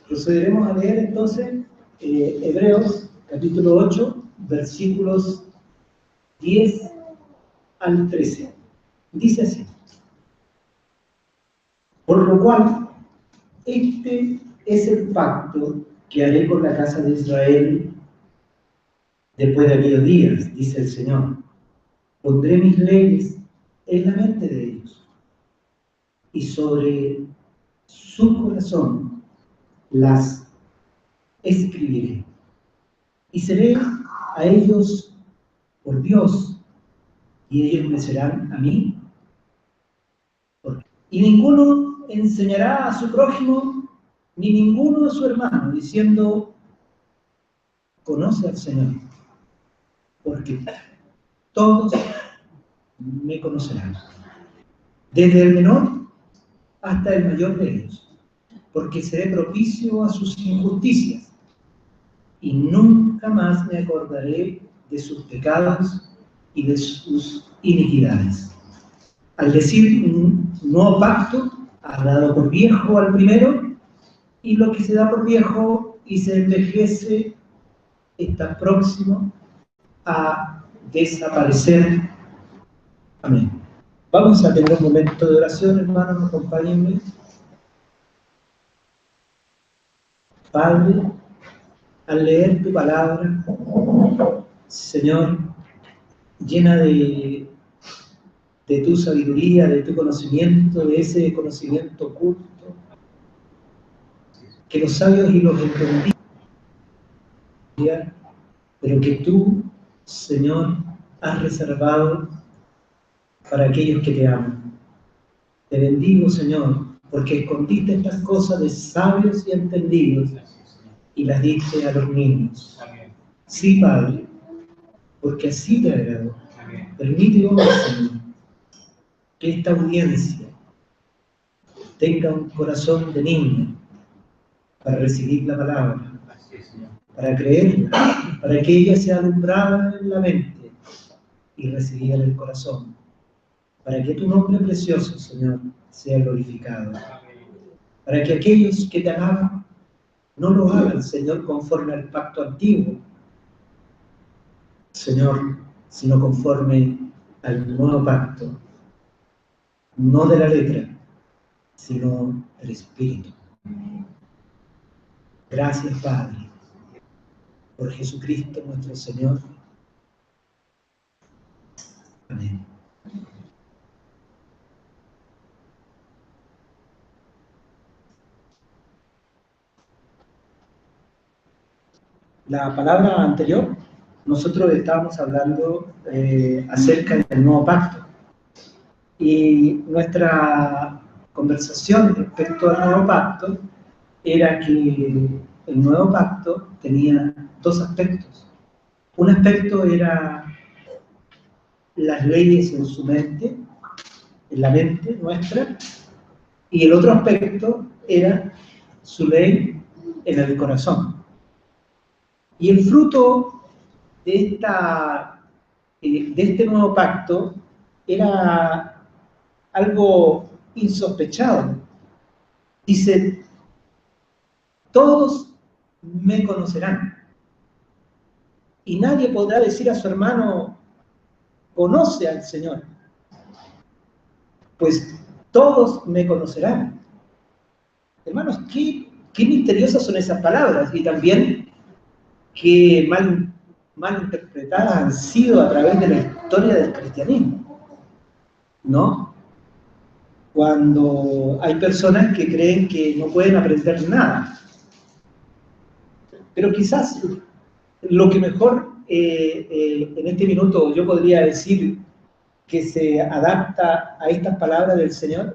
Procederemos a leer entonces Hebreos capítulo 8, versículos 10 al 13. Dice así: por lo cual, este es el pacto que haré con la casa de Israel después de aquellos días, dice el Señor. Pondré mis leyes en la mente de ellos, y sobre su corazón las escribiré. Y seré a ellos por Dios, y ellos me serán a mí. Y ninguno enseñará a su prójimo, ni ninguno a su hermano, diciendo: conoce al Señor, porque todos me conocerán, desde el menor hasta el mayor de ellos, porque seré propicio a sus injusticias, y nunca más me acordaré de sus pecados y de sus iniquidades. Al decir un nuevo pacto, ha dado por viejo al primero, y lo que se da por viejo y se envejece está próximo a desaparecer. Amén. Vamos a tener un momento de oración, hermanos, acompáñenme. Padre, al leer tu palabra, Señor, llena de tu sabiduría, de tu conocimiento, de ese conocimiento oculto, que los sabios y los entendidos, pero que tú, Señor, has reservado para aquellos que te aman. Te bendigo, Señor, porque escondiste estas cosas de sabios y entendidos y las diste a los niños. Sí, Padre, porque así te agradó. Permite hoy, Señor, que esta audiencia tenga un corazón de niño para recibir la palabra, para creerla, para que ella sea alumbrada en la mente y recibida en el corazón, para que tu nombre precioso, Señor, sea glorificado, para que aquellos que te alaban no lo hagan, Señor, conforme al pacto antiguo, Señor, sino conforme al nuevo pacto, no de la letra, sino del Espíritu. Gracias, Padre, por Jesucristo nuestro Señor. Amén. La palabra anterior, nosotros estábamos hablando acerca del nuevo pacto. Y nuestra conversación respecto al nuevo pacto era que el nuevo pacto tenía dos aspectos. Un aspecto era las leyes en su mente, en la mente nuestra, y el otro aspecto era su ley en el corazón. Y el fruto de este nuevo pacto era algo insospechado. Dice: todos me conocerán. Y nadie podrá decir a su hermano: conoce al Señor. Pues todos me conocerán. Hermanos, qué misteriosas son esas palabras, y también qué mal interpretadas han sido a través de la historia del cristianismo, ¿no? Cuando hay personas que creen que no pueden aprender nada. Pero quizás lo que mejor en este minuto yo podría decir que se adapta a estas palabras del Señor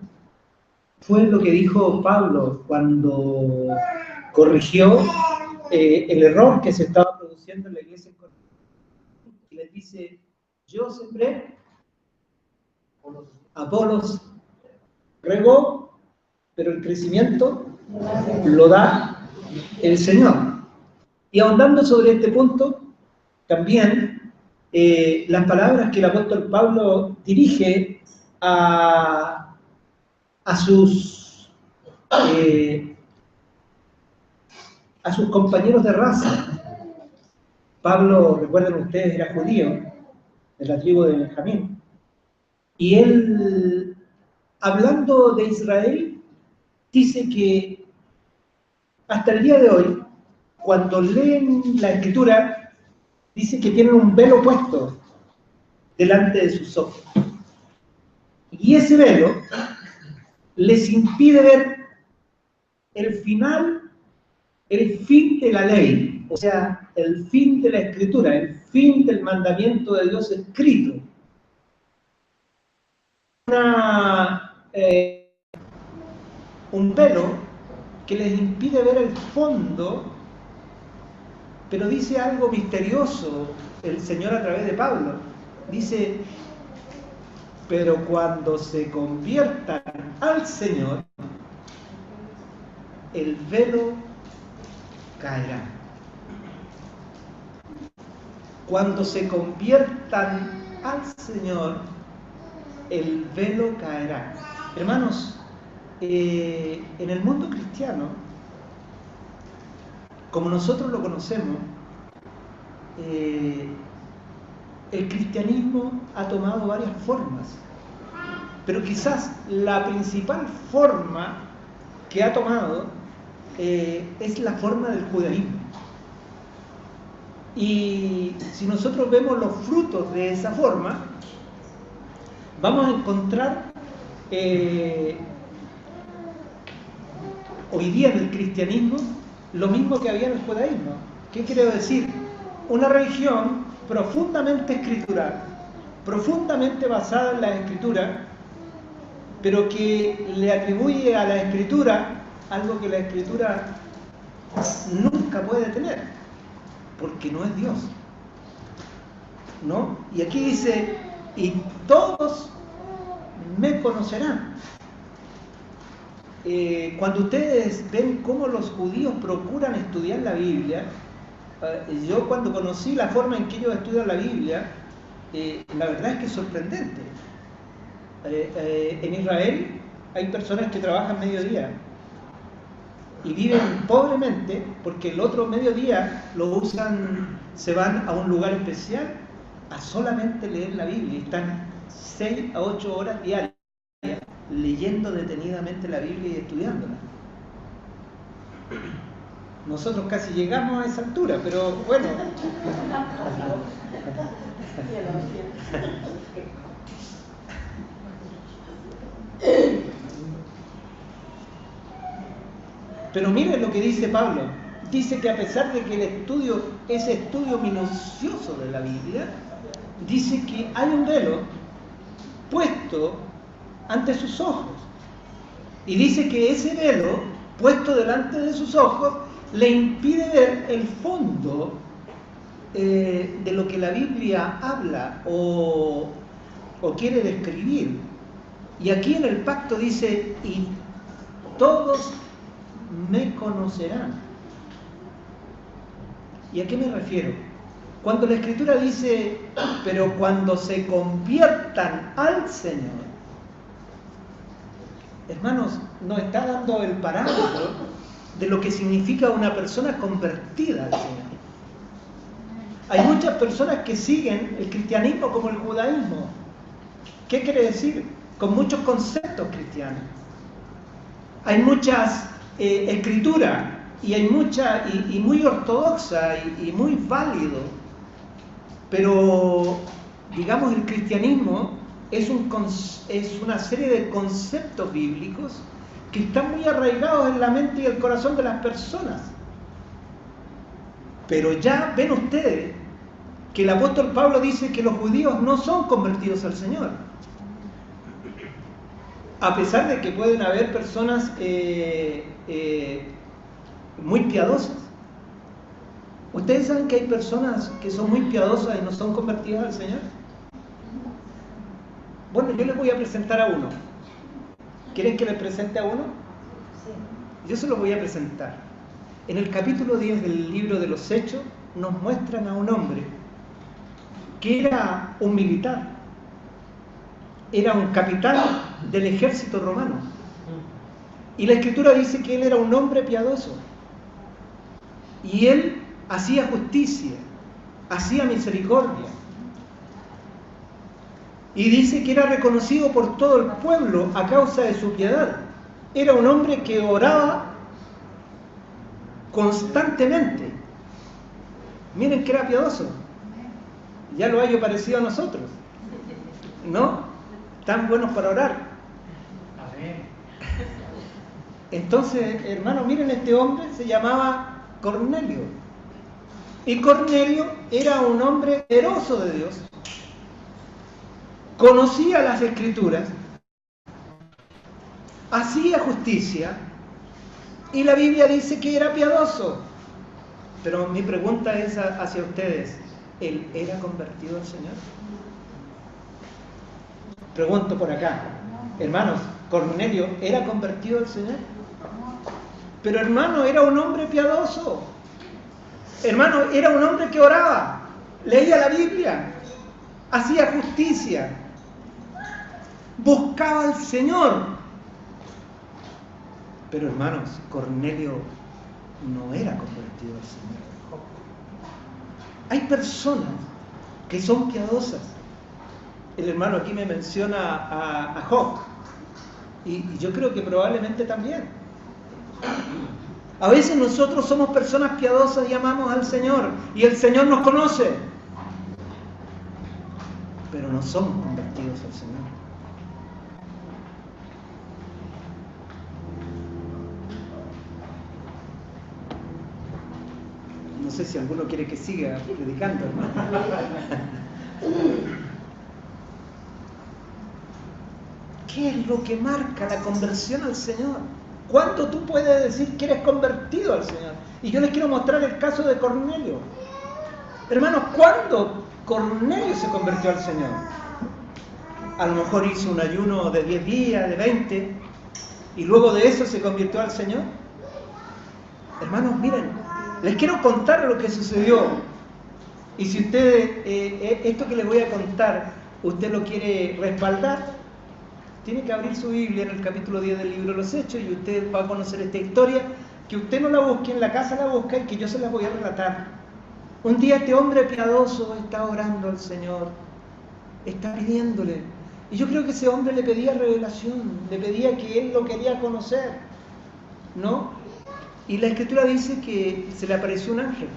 fue lo que dijo Pablo cuando corrigió el error que se estaba produciendo en la iglesia en Corinto. Y les dice: yo sembré, Apolos regó, pero el crecimiento lo da el Señor. Y ahondando sobre este punto, también las palabras que el apóstol Pablo dirige a sus a sus compañeros de raza. Pablo, recuerden ustedes, era judío, de la tribu de Benjamín. Y él, hablando de Israel, dice que hasta el día de hoy, cuando leen la Escritura, dice que tienen un velo puesto delante de sus ojos. Y ese velo les impide ver el final, el fin de la ley, o sea, el fin de la Escritura, el fin del mandamiento de Dios escrito. Un velo que les impide ver el fondo, pero dice algo misterioso el Señor a través de Pablo. Dice, pero cuando se conviertan al Señor, el velo caerá. Cuando se conviertan al Señor, el velo caerá. Hermanos, en el mundo cristiano, como nosotros lo conocemos, el cristianismo ha tomado varias formas, pero quizás la principal forma que ha tomado es la forma del judaísmo. Y si nosotros vemos los frutos de esa forma, vamos a encontrar hoy día en el cristianismo lo mismo que había en el judaísmo. ¿Qué quiero decir? Una religión profundamente escritural, profundamente basada en la escritura, pero que le atribuye a la escritura algo que la escritura nunca puede tener, porque no es Dios, ¿no? Y aquí dice, y todos me conocerán. Cuando ustedes ven cómo los judíos procuran estudiar la Biblia, yo cuando conocí la forma en que ellos estudian la Biblia, la verdad es que es sorprendente. En Israel hay personas que trabajan mediodía y viven pobremente porque el otro mediodía lo usan, se van a un lugar especial a solamente leer la Biblia y están 6 a 8 horas diarias leyendo detenidamente la Biblia y estudiándola. Nosotros casi llegamos a esa altura, pero bueno. Pero miren lo que dice Pablo. Dice que a pesar de que el estudio, ese estudio minucioso de la Biblia, dice que hay un velo puesto ante sus ojos. Y dice que ese velo puesto delante de sus ojos le impide ver el fondo de lo que la Biblia habla o quiere describir. Y aquí en el pacto dice, y todos me conocerán. ¿Y a qué me refiero? Cuando la Escritura dice, pero cuando se conviertan al Señor, hermanos, nos está dando el parámetro de lo que significa una persona convertida al Señor. Hay muchas personas que siguen el cristianismo como el judaísmo. ¿Qué quiere decir? Con muchos conceptos cristianos. Hay muchas escrituras y hay mucha y muy ortodoxa y muy válido. Pero, digamos, el cristianismo es una serie de conceptos bíblicos que están muy arraigados en la mente y el corazón de las personas. Pero ya ven ustedes que el apóstol Pablo dice que los judíos no son convertidos al Señor. A pesar de que pueden haber personas muy piadosas. ¿Ustedes saben que hay personas que son muy piadosas y no son convertidas al Señor? Bueno, yo les voy a presentar a uno. ¿Quieren que les presente a uno? Sí. Yo se los voy a presentar. En el capítulo 10 del libro de los Hechos nos muestran a un hombre que era un militar, era un capitán del ejército romano Y la Escritura dice que él era un hombre piadoso. Y él hacía justicia, hacía misericordia. Y dice que era reconocido por todo el pueblo a causa de su piedad. Era un hombre que oraba constantemente. Miren que era piadoso. Ya lo hallo parecido a nosotros, ¿no? Tan buenos para orar. Entonces, hermanos, miren, este hombre se llamaba Cornelio. Y Cornelio era un hombre temeroso de Dios. Conocía las Escrituras, hacía justicia, y la Biblia dice que era piadoso. Pero mi pregunta es hacia ustedes: ¿él era convertido al Señor? Pregunto por acá, hermanos, ¿Cornelio era convertido al Señor? Pero hermano, era un hombre piadoso. Hermano, era un hombre que oraba, leía la Biblia, hacía justicia, buscaba al Señor. Pero hermanos, Cornelio no era convertido al Señor. Hay personas que son piadosas. El hermano aquí me menciona a Job, y yo creo que probablemente también. A veces nosotros somos personas piadosas y amamos al Señor, y el Señor nos conoce, pero no somos convertidos al Señor. No sé si alguno quiere que siga predicando, hermano. ¿Qué es lo que marca la conversión al Señor? ¿Cuándo tú puedes decir que eres convertido al Señor? Y yo les quiero mostrar el caso de Cornelio. Hermanos, ¿cuándo Cornelio se convirtió al Señor? A lo mejor hizo un ayuno de 10 días, de 20, y luego de eso se convirtió al Señor. Hermanos, miren, les quiero contar lo que sucedió. Y si ustedes, esto que les voy a contar, usted lo quiere respaldar, tiene que abrir su Biblia en el capítulo 10 del libro de los Hechos, y usted va a conocer esta historia, que usted no la busque, en la casa la busca, y que yo se la voy a relatar. Un día este hombre piadoso está orando al Señor, está pidiéndole, y yo creo que ese hombre le pedía revelación, le pedía que él lo quería conocer, ¿no? Y la Escritura dice que se le apareció un ángel.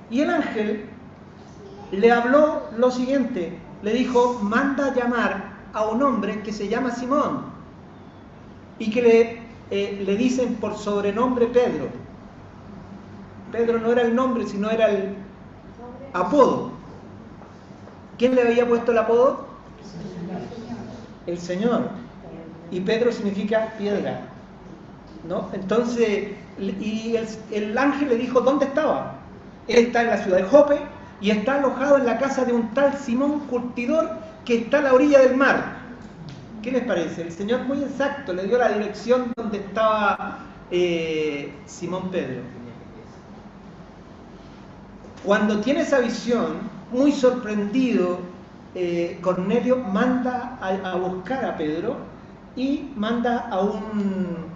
Y el ángel le habló lo siguiente, le dijo: manda a llamar a un hombre que se llama Simón, y que le dicen por sobrenombre Pedro. Pedro no era el nombre, sino era el apodo. ¿Quién le había puesto el apodo? El Señor. Y Pedro significa piedra, ¿no? Entonces, y el ángel le dijo dónde estaba. Él está en la ciudad de Jope y está alojado en la casa de un tal Simón curtidor que está a la orilla del mar. ¿Qué les parece? El Señor muy exacto le dio la dirección donde estaba Simón Pedro. Cuando tiene esa visión, muy sorprendido, Cornelio manda a buscar a Pedro, y manda a un...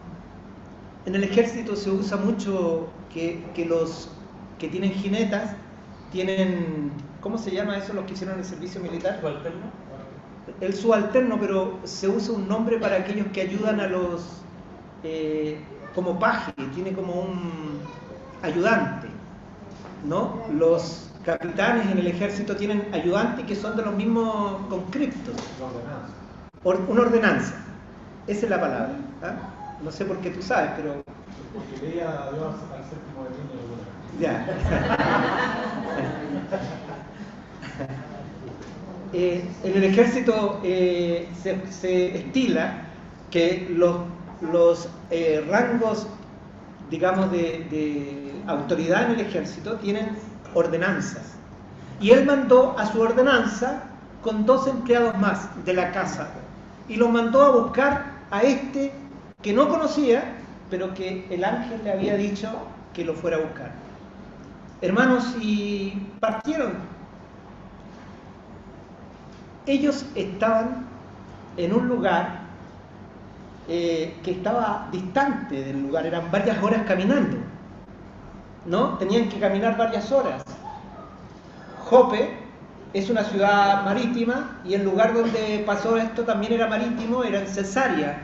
En el ejército se usa mucho que los que tienen jinetas tienen... ¿Cómo se llama eso los que hicieron el servicio militar? ¿Subalterno? El subalterno, pero se usa un nombre para aquellos que ayudan a los... como paje, tiene como un ayudante, ¿no? Los capitanes en el ejército tienen ayudantes que son de los mismos conscriptos. Una ordenanza. Esa es la palabra. ¿Ah? No sé por qué tú sabes, pero... Porque veía a Dios al séptimo de niño. Ya. En el ejército se estila que los rangos, digamos, de autoridad en el ejército tienen ordenanzas. Y él mandó a su ordenanza con 2 empleados más de la casa, y los mandó a buscar a este que no conocía, pero que el ángel le había dicho que lo fuera a buscar. Hermanos, y partieron. Ellos estaban en un lugar que estaba distante del lugar, eran varias horas caminando, ¿no? Tenían que caminar varias horas. Jope es una ciudad marítima y el lugar donde pasó esto también era marítimo, era en Cesarea,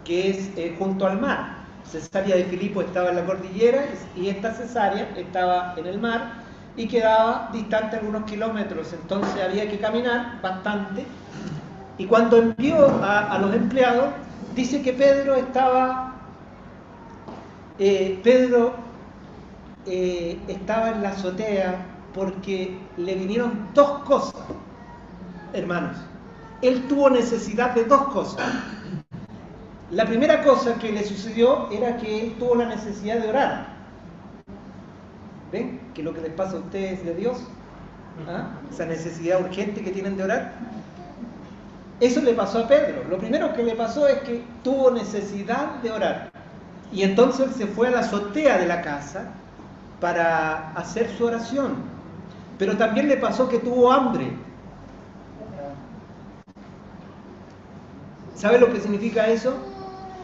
que es junto al mar. Cesarea de Filipo estaba en la cordillera y esta Cesarea estaba en el mar y quedaba distante algunos kilómetros, entonces había que caminar bastante. Y cuando envió a los empleados, dice que Pedro estaba en la azotea porque le vinieron dos cosas, hermanos. Él tuvo necesidad de dos cosas. La primera cosa que le sucedió era que él tuvo la necesidad de orar. ¿Ven? Que lo que les pasa a ustedes de Dios, ¿ah? Esa necesidad urgente que tienen de orar. Eso le pasó a Pedro. Lo primero que le pasó es que tuvo necesidad de orar. Y entonces él se fue a la azotea de la casa para hacer su oración. Pero también le pasó que tuvo hambre. ¿Sabe lo que significa eso?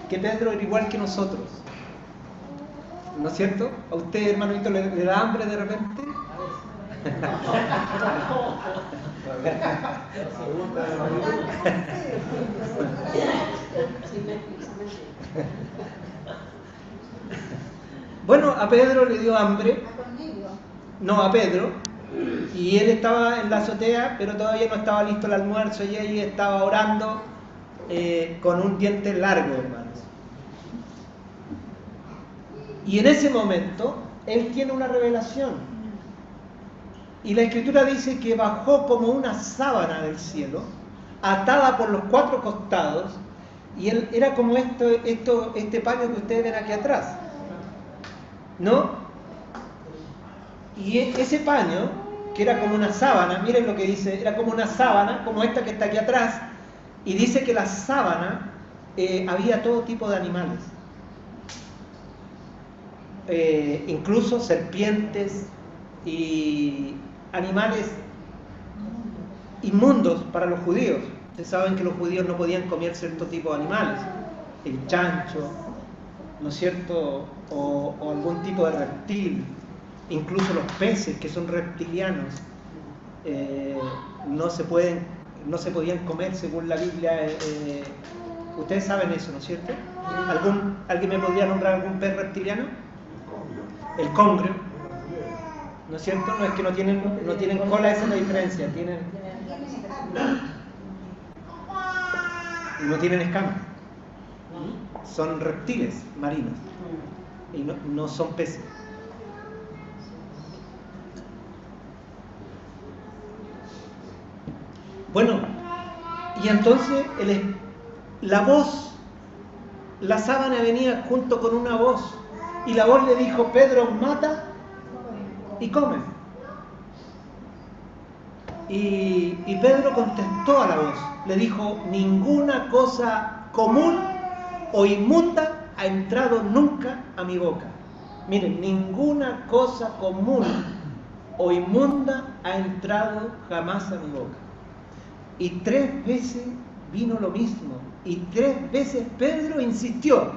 Que Pedro era igual que nosotros. ¿No es cierto? ¿A usted, hermanito, le da hambre de repente? Bueno, a Pedro le dio hambre. No, a Pedro. Y él estaba en la azotea, pero todavía no estaba listo el almuerzo y ahí estaba orando con un diente largo, hermanos. Y en ese momento, él tiene una revelación. Y la Escritura dice que bajó como una sábana del cielo, atada por los cuatro costados, y él era como este paño que ustedes ven aquí atrás, ¿no? Y ese paño, que era como una sábana, miren lo que dice, era como una sábana, como esta que está aquí atrás, y dice que la sábana había todo tipo de animales, incluso serpientes y animales inmundos para los judíos. Ustedes saben que los judíos no podían comer cierto tipo de animales, el chancho, ¿no es cierto? O algún tipo de reptil, incluso los peces que son reptilianos, no se podían comer según la Biblia. Ustedes saben eso, ¿no es cierto? ¿Alguien me podría nombrar algún pez reptiliano? El congrio, ¿no es cierto? No es que no tienen cola, esa es la diferencia. No tienen escamas. Son reptiles marinos y no son peces. Bueno, y entonces la voz, la sábana venía junto con una voz, y la voz le dijo: Pedro, mata y come. Y Pedro contestó a la voz, le dijo: ninguna cosa común o inmunda ha entrado nunca a mi boca. Miren, ninguna cosa común o inmunda ha entrado jamás a mi boca. Y 3 veces vino lo mismo, y 3 veces Pedro insistió,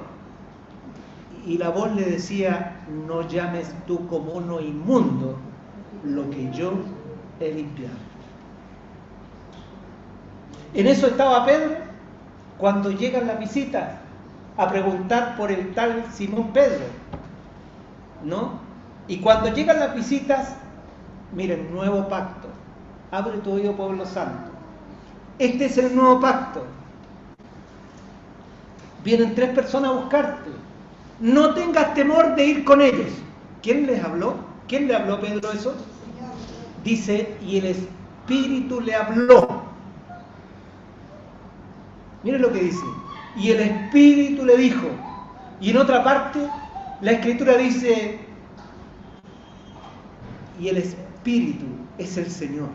y la voz le decía: no llames tú común o inmundo lo que yo he limpiado. En eso estaba Pedro cuando llegan las visitas a preguntar por el tal Simón Pedro, ¿no? Y cuando llegan las visitas, miren, nuevo pacto. Abre tu oído, pueblo santo. Este es el nuevo pacto. Vienen 3 personas a buscarte. No tengas temor de ir con ellos. ¿Quién les habló? ¿Quién le habló a Pedro eso? Dice: y el Espíritu le habló. Miren lo que dice: y el Espíritu le dijo. Y en otra parte, la Escritura dice: y el Espíritu es el Señor.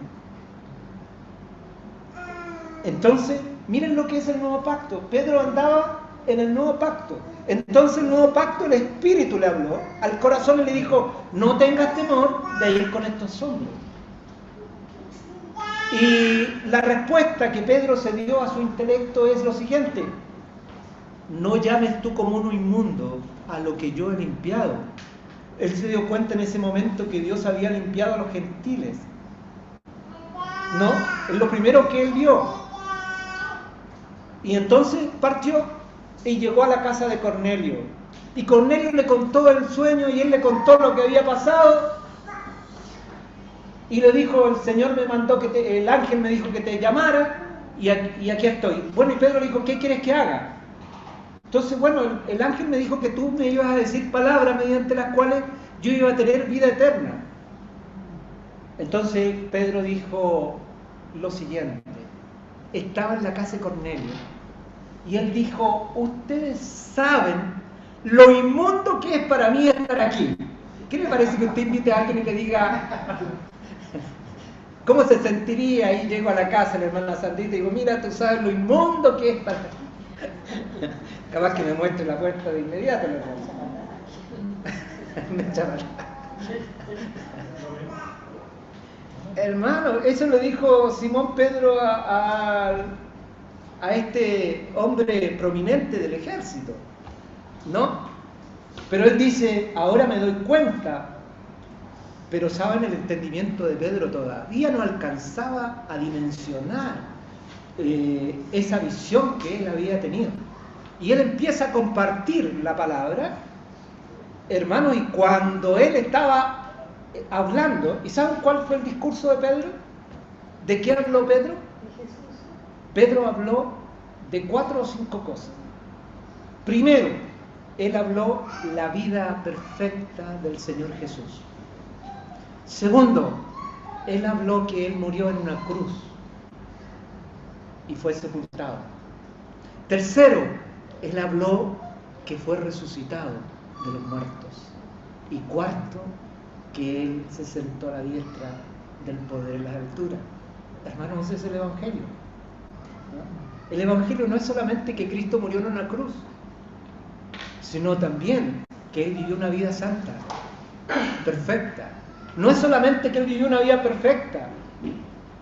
Entonces, miren lo que es el nuevo pacto. Pedro andaba en el nuevo pacto. Entonces, el nuevo pacto, el Espíritu le habló al corazón y le dijo: no tengas temor de ir con estos hombres. Y la respuesta que Pedro se dio a su intelecto es lo siguiente: no llames tú como uno inmundo a lo que yo he limpiado. Él se dio cuenta en ese momento que Dios había limpiado a los gentiles. ¿No? Es lo primero que él vio. Y entonces partió y llegó a la casa de Cornelio. Y Cornelio le contó el sueño y él le contó lo que había pasado. Y le dijo, el Señor me mandó, el ángel me dijo que te llamara y aquí estoy. Bueno, y Pedro le dijo, ¿qué quieres que haga? Entonces, bueno, el ángel me dijo que tú me ibas a decir palabras mediante las cuales yo iba a tener vida eterna. Entonces Pedro dijo lo siguiente. Estaba en la casa de Cornelio y él dijo, ustedes saben lo inmundo que es para mí estar aquí. ¿Qué le parece que usted invite a alguien y le diga cómo se sentiría? Y llego a la casa de la hermana Sandrita y digo, mira, tú sabes lo inmundo que es para mí. Capaz que me muestre la puerta de inmediato, me echaba. Hermano, eso lo dijo Simón Pedro a este hombre prominente del ejército, ¿no? Pero él dice, ahora me doy cuenta, pero saben, el entendimiento de Pedro todavía no alcanzaba a dimensionar esa visión que él había tenido. Y él empieza a compartir la palabra, hermano, y cuando él estaba hablando, ¿y saben cuál fue el discurso de Pedro? ¿De qué habló Pedro? Pedro habló de 4 o 5 cosas. Primero, él habló la vida perfecta del Señor Jesús. Segundo, él habló que él murió en una cruz y fue sepultado. Tercero, él habló que fue resucitado de los muertos. Y cuarto, que él se sentó a la diestra del poder en las alturas. Hermanos, ese es el Evangelio, ¿no? El Evangelio no es solamente que Cristo murió en una cruz, sino también que él vivió una vida santa, perfecta. No es solamente que él vivió una vida perfecta,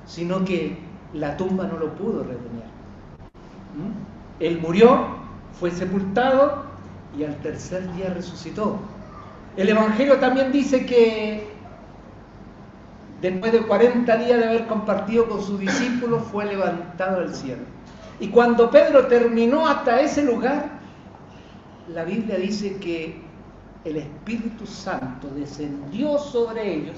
sino que la tumba no lo pudo retener. Él murió, fue sepultado y al tercer día resucitó. El Evangelio también dice que después de 40 días de haber compartido con sus discípulos, fue levantado al cielo. Y cuando Pedro terminó hasta ese lugar, la Biblia dice que el Espíritu Santo descendió sobre ellos,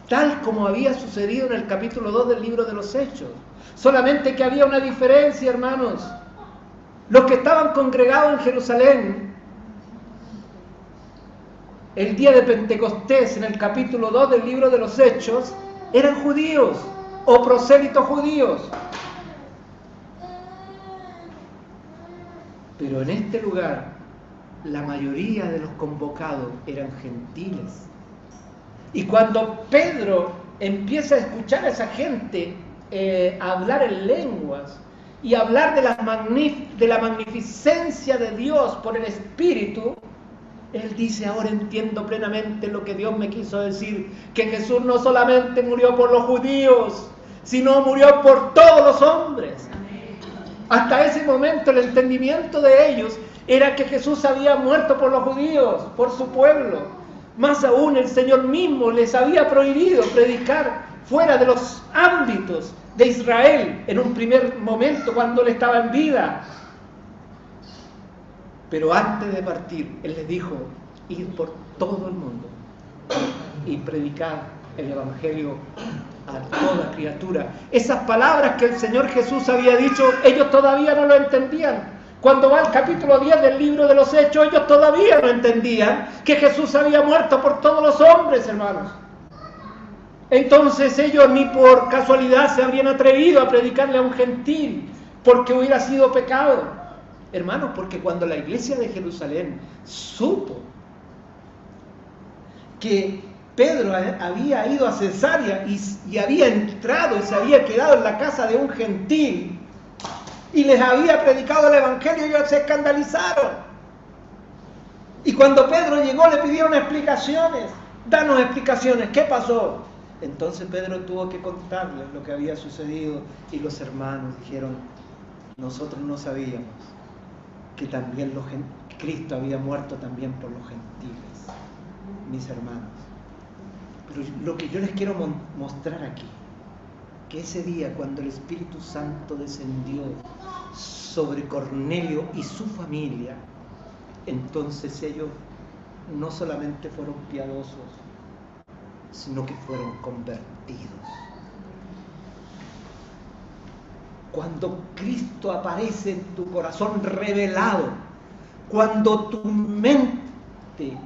tal como había sucedido en el capítulo 2 del libro de los Hechos. Solamente que había una diferencia, hermanos. Los que estaban congregados en Jerusalén el día de Pentecostés, en el capítulo 2 del libro de los Hechos, eran judíos o prosélitos judíos. Pero en este lugar, la mayoría de los convocados eran gentiles. Y cuando Pedro empieza a escuchar a esa gente hablar en lenguas y hablar de la magnificencia de Dios por el Espíritu, él dice, ahora entiendo plenamente lo que Dios me quiso decir, que Jesús no solamente murió por los judíos, sino murió por todos los hombres. Hasta ese momento el entendimiento de ellos era que Jesús había muerto por los judíos, por su pueblo. Más aún, el Señor mismo les había prohibido predicar fuera de los ámbitos de Israel en un primer momento cuando él estaba en vida. Pero antes de partir, él les dijo, ir por todo el mundo y predicar el Evangelio a toda criatura. Esas palabras que el Señor Jesús había dicho, ellos todavía no lo entendían. Cuando va al capítulo 10 del libro de los Hechos, ellos todavía no entendían que Jesús había muerto por todos los hombres, hermanos. Entonces ellos ni por casualidad se habrían atrevido a predicarle a un gentil, porque hubiera sido pecado. Hermanos, porque cuando la iglesia de Jerusalén supo que Pedro había ido a Cesarea y había entrado y se había quedado en la casa de un gentil y les había predicado el Evangelio, ellos se escandalizaron. Y cuando Pedro llegó le pidieron explicaciones. Danos explicaciones, ¿qué pasó? Entonces Pedro tuvo que contarles lo que había sucedido y los hermanos dijeron, nosotros no sabíamos que también Cristo había muerto también por los gentiles, mis hermanos. Pero lo que yo les quiero mostrar aquí, que ese día cuando el Espíritu Santo descendió sobre Cornelio y su familia, entonces ellos no solamente fueron piadosos, sino que fueron convertidos. Cuando Cristo aparece en tu corazón revelado, cuando tu mente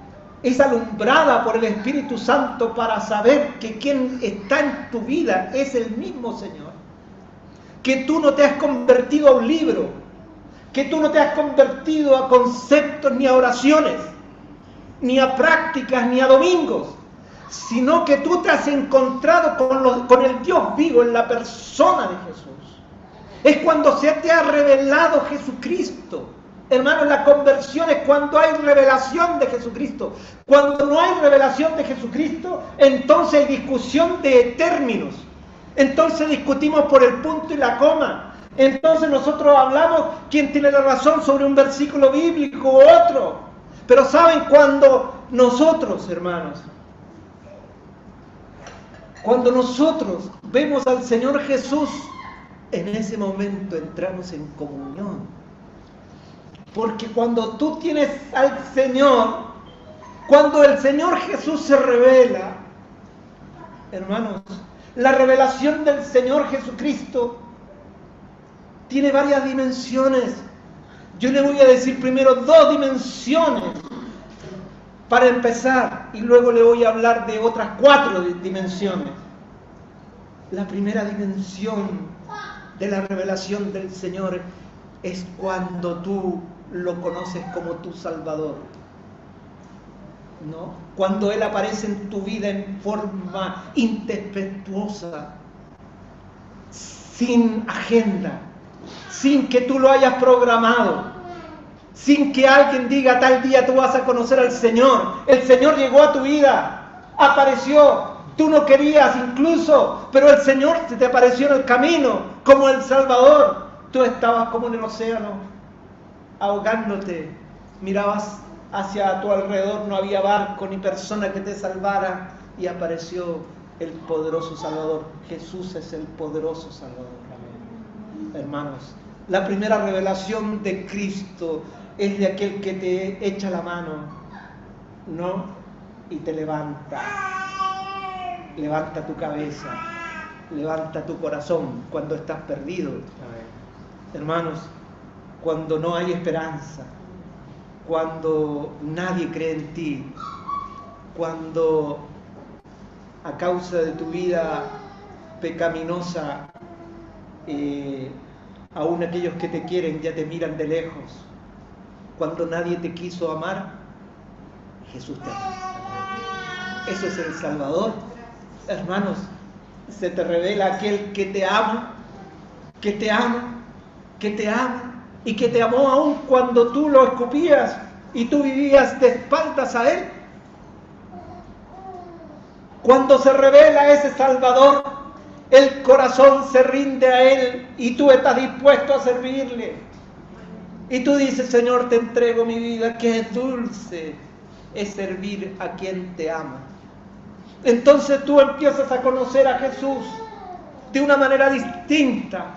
es alumbrada por el Espíritu Santo para saber que quien está en tu vida es el mismo Señor, que tú no te has convertido a un libro, que tú no te has convertido a conceptos ni a oraciones, ni a prácticas, ni a domingos, sino que tú te has encontrado con el Dios vivo en la persona de Jesús. Es cuando se te ha revelado Jesucristo. Hermanos, la conversión es cuando hay revelación de Jesucristo. Cuando no hay revelación de Jesucristo, entonces hay discusión de términos. Entonces discutimos por el punto y la coma. Entonces nosotros hablamos quién tiene la razón sobre un versículo bíblico u otro. Pero ¿saben? Cuando nosotros, hermanos, cuando nosotros vemos al Señor Jesús, en ese momento entramos en comunión. Porque cuando tú tienes al Señor, cuando el Señor Jesús se revela, hermanos, la revelación del Señor Jesucristo tiene varias dimensiones. Yo le voy a decir primero 2 dimensiones para empezar, y luego le voy a hablar de otras 4 dimensiones. La primera dimensión de la revelación del Señor es cuando tú lo conoces como tu Salvador, ¿no? Cuando Él aparece en tu vida en forma intempestuosa, sin agenda, sin que tú lo hayas programado, sin que alguien diga tal día tú vas a conocer al Señor. El Señor llegó a tu vida, apareció. Tú no querías incluso, pero el Señor se te apareció en el camino como el Salvador. Tú estabas como en el océano, ahogándote. Mirabas hacia tu alrededor, no había barco ni persona que te salvara, y apareció el poderoso Salvador. Jesús es el poderoso Salvador. Amén. Hermanos, la primera revelación de Cristo es de aquel que te echa la mano, ¿no? Y te levanta. Levanta tu cabeza, levanta tu corazón cuando estás perdido. Amén. Hermanos, cuando no hay esperanza, cuando nadie cree en ti, cuando a causa de tu vida pecaminosa, aún aquellos que te quieren ya te miran de lejos, cuando nadie te quiso amar, Jesús te amó. Eso es el Salvador. Hermanos, se te revela aquel que te ama, que te ama, que te ama y que te amó aún cuando tú lo escupías y tú vivías de espaldas a Él. Cuando se revela ese Salvador, el corazón se rinde a Él y tú estás dispuesto a servirle. Y tú dices, Señor, te entrego mi vida, qué dulce es servir a quien te ama. Entonces tú empiezas a conocer a Jesús de una manera distinta.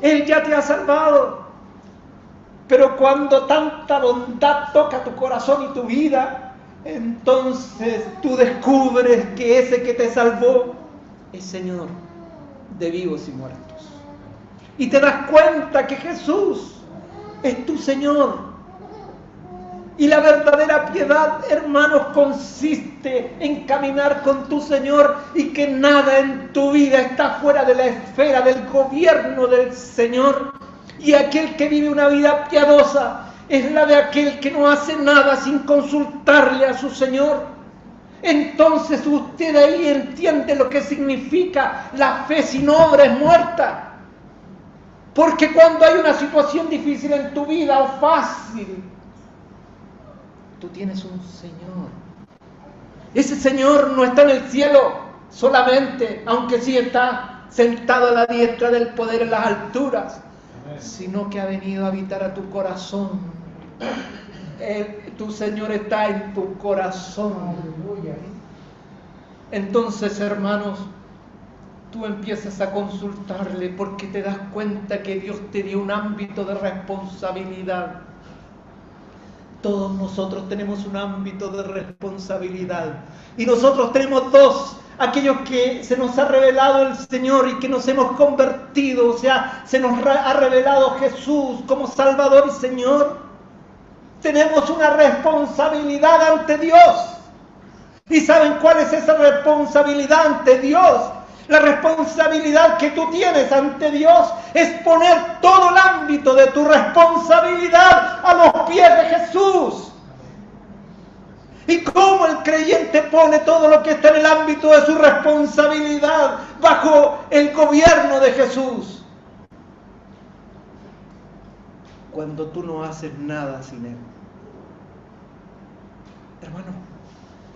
Él ya te ha salvado, pero cuando tanta bondad toca tu corazón y tu vida, entonces tú descubres que ese que te salvó es Señor de vivos y muertos. Y te das cuenta que Jesús es tu Señor. Y la verdadera piedad, hermanos, consiste en caminar con tu Señor y que nada en tu vida está fuera de la esfera del gobierno del Señor. Y aquel que vive una vida piadosa es la de aquel que no hace nada sin consultarle a su Señor. Entonces usted ahí entiende lo que significa la fe sin obra es muerta. Porque cuando hay una situación difícil en tu vida o fácil, tú tienes un Señor. Ese Señor no está en el cielo solamente, aunque sí está sentado a la diestra del poder en las alturas. sino que ha venido a habitar a tu corazón. Tu Señor está en tu corazón. Entonces, hermanos, tú empiezas a consultarle porque te das cuenta que Dios te dio un ámbito de responsabilidad. Todos nosotros tenemos un ámbito de responsabilidad. Y nosotros tenemos dos: aquellos que se nos ha revelado el Señor y que nos hemos convertido, o sea, se nos ha revelado Jesús como Salvador y Señor. Tenemos una responsabilidad ante Dios. ¿Y saben cuál es esa responsabilidad ante Dios? La responsabilidad que tú tienes ante Dios es poner todo el ámbito de tu responsabilidad a los pies de Jesús. ¿Y cómo el creyente pone todo lo que está en el ámbito de su responsabilidad bajo el gobierno de Jesús? Cuando tú no haces nada sin Él. Hermano,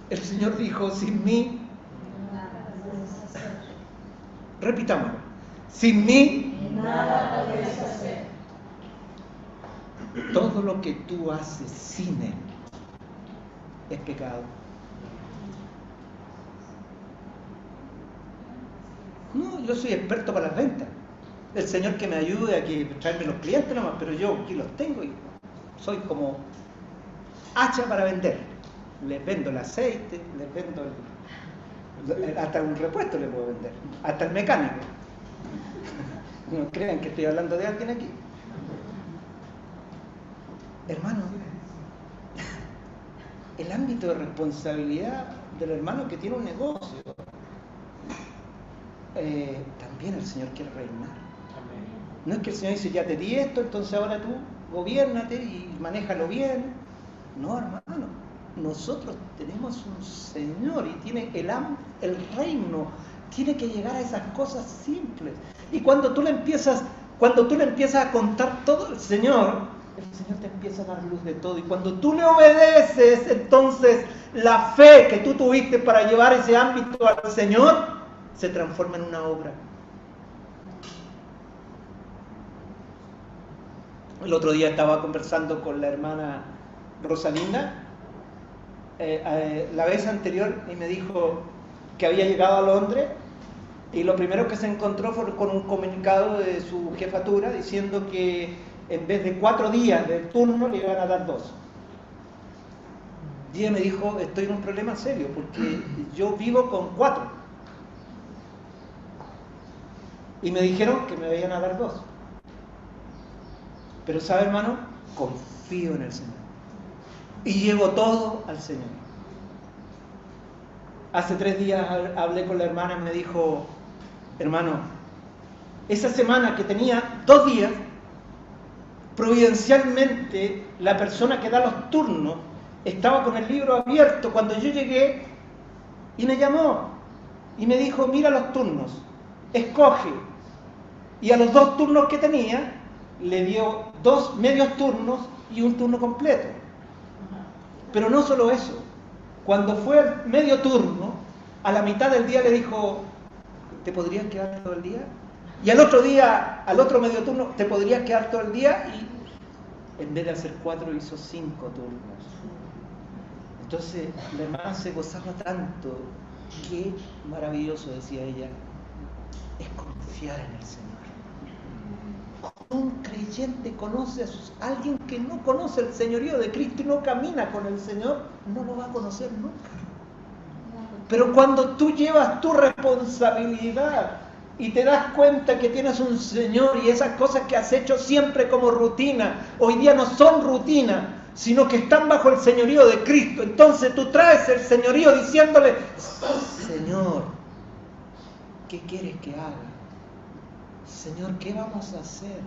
el Señor dijo: sin mí, repitámoslo, sin mí, nada puedes hacer. Todo lo que tú haces sin Él es pecado. No, yo soy experto para las ventas. El Señor que me ayude a que traerme los clientes nomás, pero yo aquí los tengo y soy como hacha para vender. Les vendo el aceite, les vendo hasta un repuesto le puedo vender, hasta el mecánico. No crean que estoy hablando de alguien aquí. Hermano, el ámbito de responsabilidad del hermano que tiene un negocio, también el Señor quiere reinar. No es que el Señor dice: ya te di esto, entonces ahora tú gobiérnate y manéjalo bien. No, hermano, nosotros tenemos un Señor y tiene el reino tiene que llegar a esas cosas simples. Y cuando tú le empiezas a contar todo al Señor, el Señor te empieza a dar luz de todo. Y cuando tú le obedeces, entonces la fe que tú tuviste para llevar ese ámbito al Señor se transforma en una obra. El otro día estaba conversando con la hermana Rosalinda, la vez anterior, y me dijo que había llegado a Londres y lo primero que se encontró fue con un comunicado de su jefatura diciendo que en vez de 4 días de turno le iban a dar 2. Y ella me dijo: estoy en un problema serio porque yo vivo con 4 y me dijeron que me iban a dar 2. Pero sabe, hermano, confío en el Señor y llevo todo al Señor. Hace 3 días hablé con la hermana y me dijo: hermano, esa semana que tenía 2 días, providencialmente la persona que da los turnos estaba con el libro abierto cuando yo llegué y me llamó y me dijo: mira los turnos, escoge. Y a los 2 turnos que tenía le dio 2 medios turnos y un turno completo. Pero no solo eso, cuando fue el medio turno, a la mitad del día le dijo: ¿te podrías quedar todo el día? Y al otro día, al otro medio turno, ¿te podrías quedar todo el día? Y en vez de hacer 4 hizo 5 turnos. Entonces la hermana se gozaba tanto. Qué maravilloso, decía ella, es confiar en el Señor. Un creyente conoce a alguien que no conoce el señorío de Cristo y no camina con el Señor, no lo va a conocer nunca. Pero cuando tú llevas tu responsabilidad y te das cuenta que tienes un Señor y esas cosas que has hecho siempre como rutina, hoy día no son rutina, sino que están bajo el señorío de Cristo, entonces tú traes el señorío diciéndole: Señor, ¿qué quieres que haga? Señor, ¿qué vamos a hacer?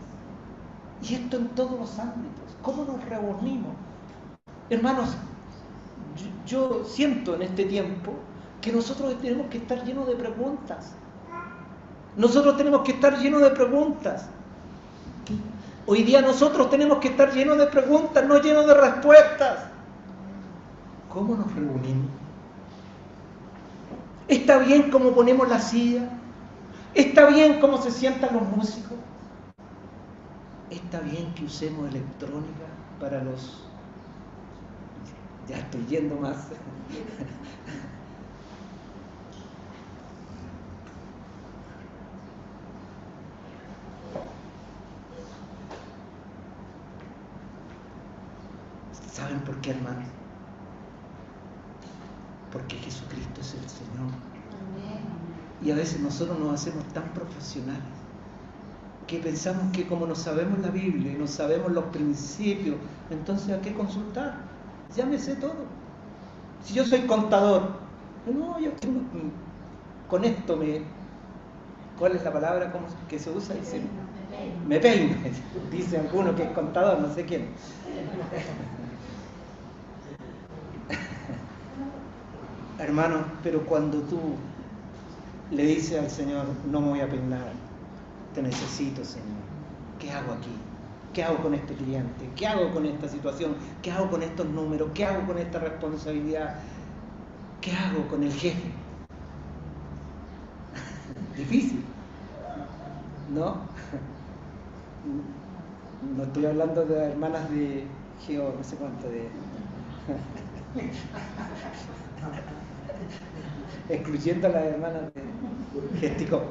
Y esto en todos los ámbitos. ¿Cómo nos reunimos? Hermanos, yo siento en este tiempo que nosotros tenemos que estar llenos de preguntas. Nosotros tenemos que estar llenos de preguntas. Hoy día nosotros tenemos que estar llenos de preguntas, no llenos de respuestas. ¿Cómo nos reunimos? ¿Está bien cómo ponemos la silla? ¿Está bien cómo se sientan los músicos? ¿está bien que usemos electrónica para los... Ya estoy yendo más. ¿Saben por qué, hermanos? Porque Jesucristo es el Señor. Y a veces nosotros nos hacemos tan profesionales que pensamos que como no sabemos la Biblia y no sabemos los principios, entonces ¿a qué consultar? Ya me sé todo. Si yo soy contador, no, yo con esto me... ¿Cuál es la palabra que se usa? Dice, me peino. Dice alguno que es contador, no sé quién. Hermano, pero cuando tú le dices al Señor, no me voy a peinar, te necesito, Señor, ¿qué hago aquí? ¿Qué hago con este cliente? ¿Qué hago con esta situación? ¿Qué hago con estos números? ¿Qué hago con esta responsabilidad? ¿Qué hago con el jefe? Difícil, ¿no? No estoy hablando de hermanas de Geo, no sé cuánto, de... excluyendo a las hermanas de Gesticó.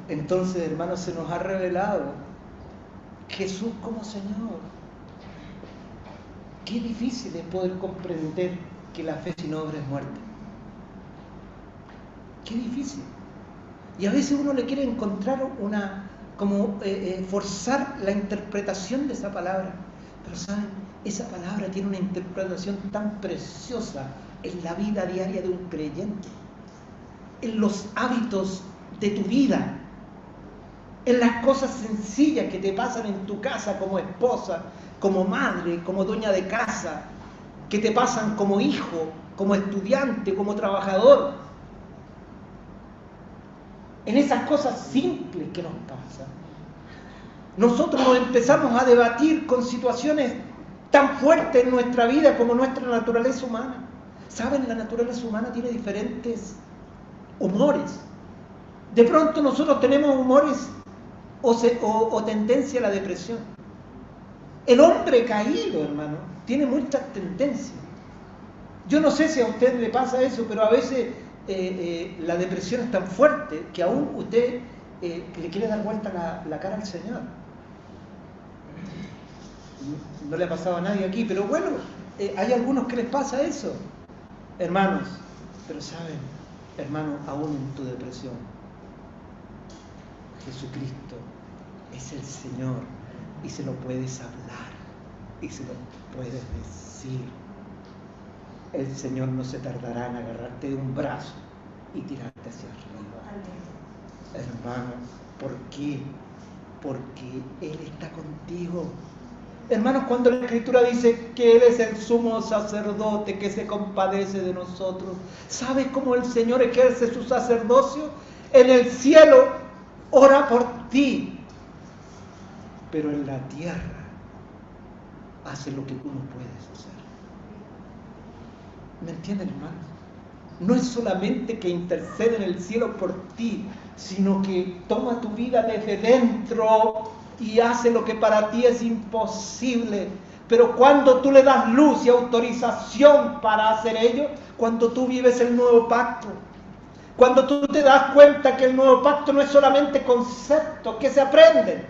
Entonces, hermanos, se nos ha revelado Jesús como Señor. Qué difícil es poder comprender que la fe sin obra es muerte. Qué difícil. Y a veces uno le quiere encontrar forzar la interpretación de esa palabra. Pero ¿saben? Esa palabra tiene una interpretación tan preciosa en la vida diaria de un creyente, en los hábitos de tu vida, en las cosas sencillas que te pasan en tu casa como esposa, como madre, como dueña de casa, que te pasan como hijo, como estudiante, como trabajador. En esas cosas simples que nos pasan, nosotros nos empezamos a debatir con situaciones tan fuertes en nuestra vida como nuestra naturaleza humana. ¿Saben? La naturaleza humana tiene diferentes humores. De pronto nosotros tenemos humores o tendencia a la depresión. El hombre caído, hermano, tiene muchas tendencias. Yo no sé si a usted le pasa eso, pero a veces la depresión es tan fuerte que aún usted le quiere dar vuelta la cara al Señor. No le ha pasado a nadie aquí, pero bueno, hay algunos que les pasa eso, hermanos. Pero saben, hermanos, aún en tu depresión, Jesucristo es el Señor y se lo puedes hablar y se lo puedes decir. El Señor no se tardará en agarrarte de un brazo y tirarte hacia arriba. Hermano, ¿por qué? Porque Él está contigo. Hermanos, cuando la Escritura dice que Él es el sumo sacerdote que se compadece de nosotros, ¿sabes cómo el Señor ejerce su sacerdocio? En el cielo ora por ti, pero en la tierra hace lo que tú no puedes hacer. ¿Me entienden, hermanos? No es solamente que intercede en el cielo por ti, sino que toma tu vida desde dentro y hace lo que para ti es imposible. Pero cuando tú le das luz y autorización para hacer ello, cuando tú vives el nuevo pacto, cuando tú te das cuenta que el nuevo pacto no es solamente conceptos que se aprenden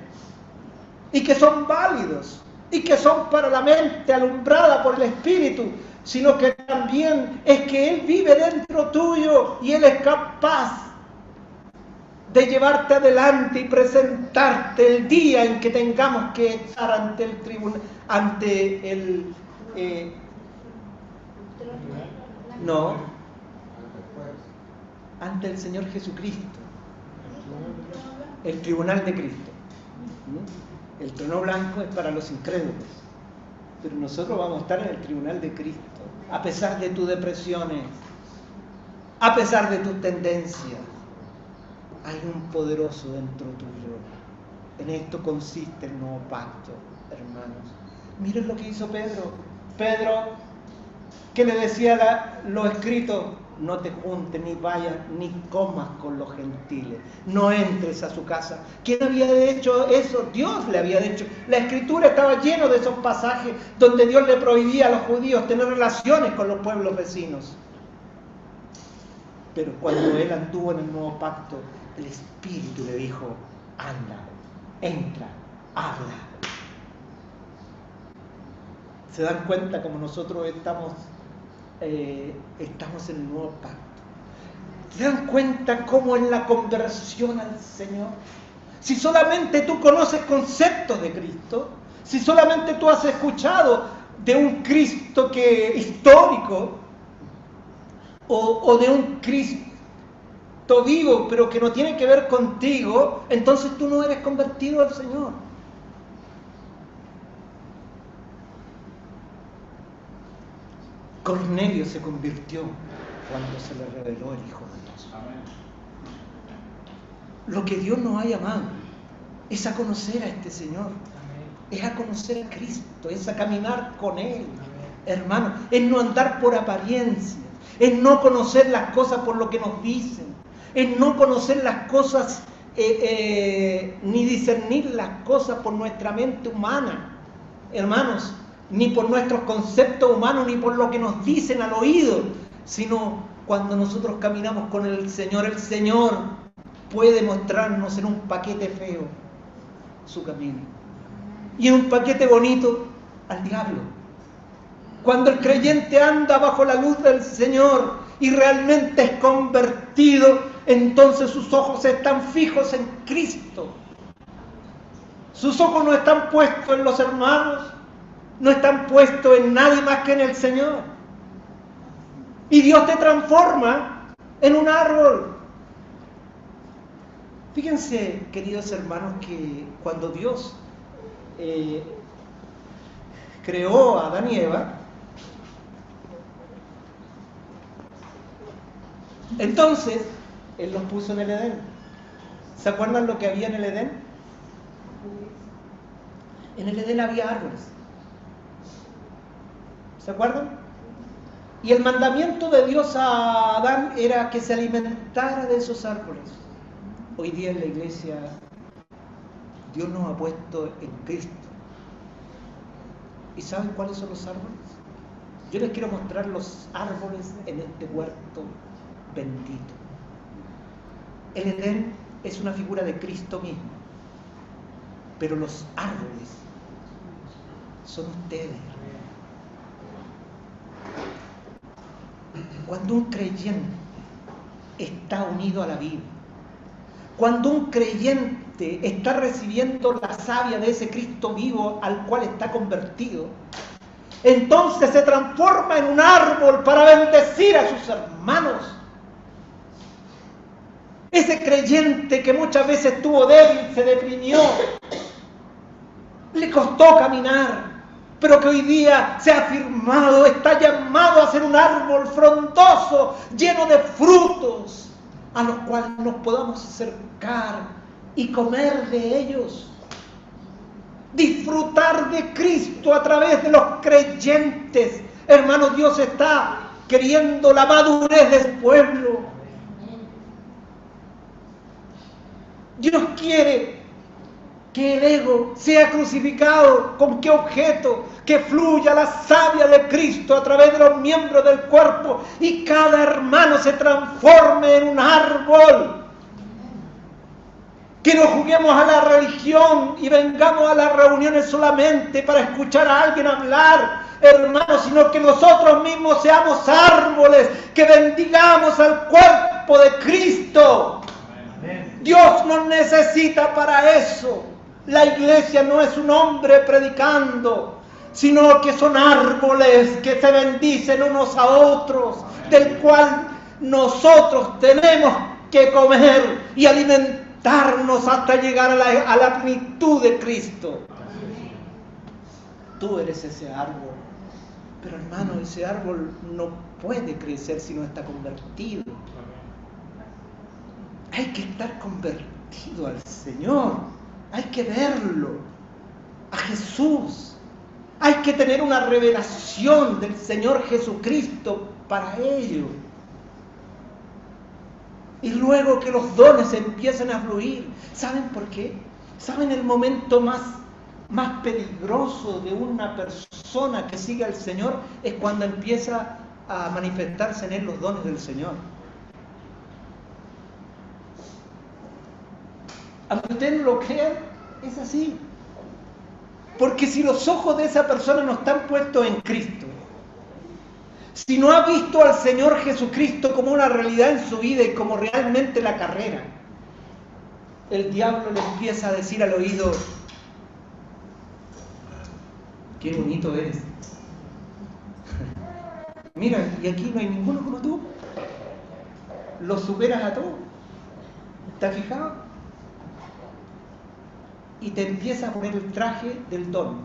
y que son válidos y que son para la mente alumbrada por el Espíritu, sino que también es que Él vive dentro tuyo y Él es capaz de llevarte adelante y presentarte el día en que tengamos que estar ante el tribunal, ante el ante el Señor Jesucristo, el tribunal de Cristo. El trono blanco es para los incrédulos, pero nosotros vamos a estar en el tribunal de Cristo, a pesar de tus depresiones, a pesar de tus tendencias. Hay un poderoso dentro tuyo. En esto consiste el nuevo pacto, hermanos. Miren lo que hizo Pedro. Pedro que le decía lo escrito: no te juntes, ni vayas, ni comas con los gentiles, no entres a su casa. ¿Quién había hecho eso? Dios le había hecho. La Escritura estaba llena de esos pasajes donde Dios le prohibía a los judíos tener relaciones con los pueblos vecinos. Pero cuando él anduvo en el nuevo pacto, el Espíritu le dijo: anda, entra, habla. ¿Se dan cuenta cómo nosotros estamos en el nuevo pacto? ¿Se dan cuenta cómo es la conversión al Señor? Si solamente tú conoces conceptos de Cristo, si solamente tú has escuchado de un Cristo histórico, o de un Cristo vivo, pero que no tiene que ver contigo, entonces tú no eres convertido al Señor. Cornelio se convirtió cuando se le reveló el Hijo de Dios. Lo que Dios nos ha llamado es a conocer a este Señor, es a conocer a Cristo, es a caminar con Él, hermano, es no andar por apariencias, es no conocer las cosas por lo que nos dicen, es no conocer las cosas ni discernir las cosas por nuestra mente humana, hermanos, ni por nuestros conceptos humanos, ni por lo que nos dicen al oído, sino cuando nosotros caminamos con el Señor puede mostrarnos en un paquete feo su camino y en un paquete bonito al diablo. Cuando el creyente anda bajo la luz del Señor y realmente es convertido, entonces sus ojos están fijos en Cristo. Sus ojos no están puestos en los hermanos, no están puestos en nadie más que en el Señor. Y Dios te transforma en un árbol. Fíjense, queridos hermanos, que cuando Dios creó a Adán y Eva, entonces Él los puso en el Edén. ¿Se acuerdan lo que había en el Edén? En el Edén había árboles. ¿Se acuerdan? Y el mandamiento de Dios a Adán era que se alimentara de esos árboles. Hoy día en la iglesia Dios nos ha puesto en Cristo. ¿Y saben cuáles son los árboles? Yo les quiero mostrar los árboles en este huerto bendito. El Edén es una figura de Cristo mismo, pero los árboles son ustedes. Cuando un creyente está unido a la vida, cuando un creyente está recibiendo la savia de ese Cristo vivo al cual está convertido, entonces se transforma en un árbol para bendecir a sus hermanos. Ese creyente que muchas veces estuvo débil, se deprimió, le costó caminar, pero que hoy día se ha afirmado, está llamado a ser un árbol frondoso, lleno de frutos, a los cuales nos podamos acercar y comer de ellos. Disfrutar de Cristo a través de los creyentes. Hermanos, Dios está queriendo la madurez del pueblo. Dios quiere que el ego sea crucificado. ¿Con qué objeto? Que fluya la savia de Cristo a través de los miembros del cuerpo y cada hermano se transforme en un árbol. Que no juguemos a la religión y vengamos a las reuniones solamente para escuchar a alguien hablar, hermanos, sino que nosotros mismos seamos árboles, que bendigamos al cuerpo de Cristo. Amén. Dios nos necesita para eso. La iglesia no es un hombre predicando, sino que son árboles que se bendicen unos a otros, del cual nosotros tenemos que comer y alimentarnos hasta llegar a la plenitud de Cristo. Tú eres ese árbol, pero hermano, ese árbol no puede crecer si no está convertido. Hay que estar convertido al Señor, hay que verlo, a Jesús. Hay que tener una revelación del Señor Jesucristo para ello. Y luego que los dones empiecen a fluir. ¿Saben por qué? ¿Saben el momento más peligroso de una persona que sigue al Señor? Es cuando empieza a manifestarse en él los dones del Señor. Aunque ustedes no lo crean, es así. Porque si los ojos de esa persona no están puestos en Cristo, si no ha visto al Señor Jesucristo como una realidad en su vida y como realmente la carrera, el diablo le empieza a decir al oído: qué bonito eres. Mira, y aquí no hay ninguno como tú. Lo superas a todos. ¿Te has fijado? Y te empieza a poner el traje del don.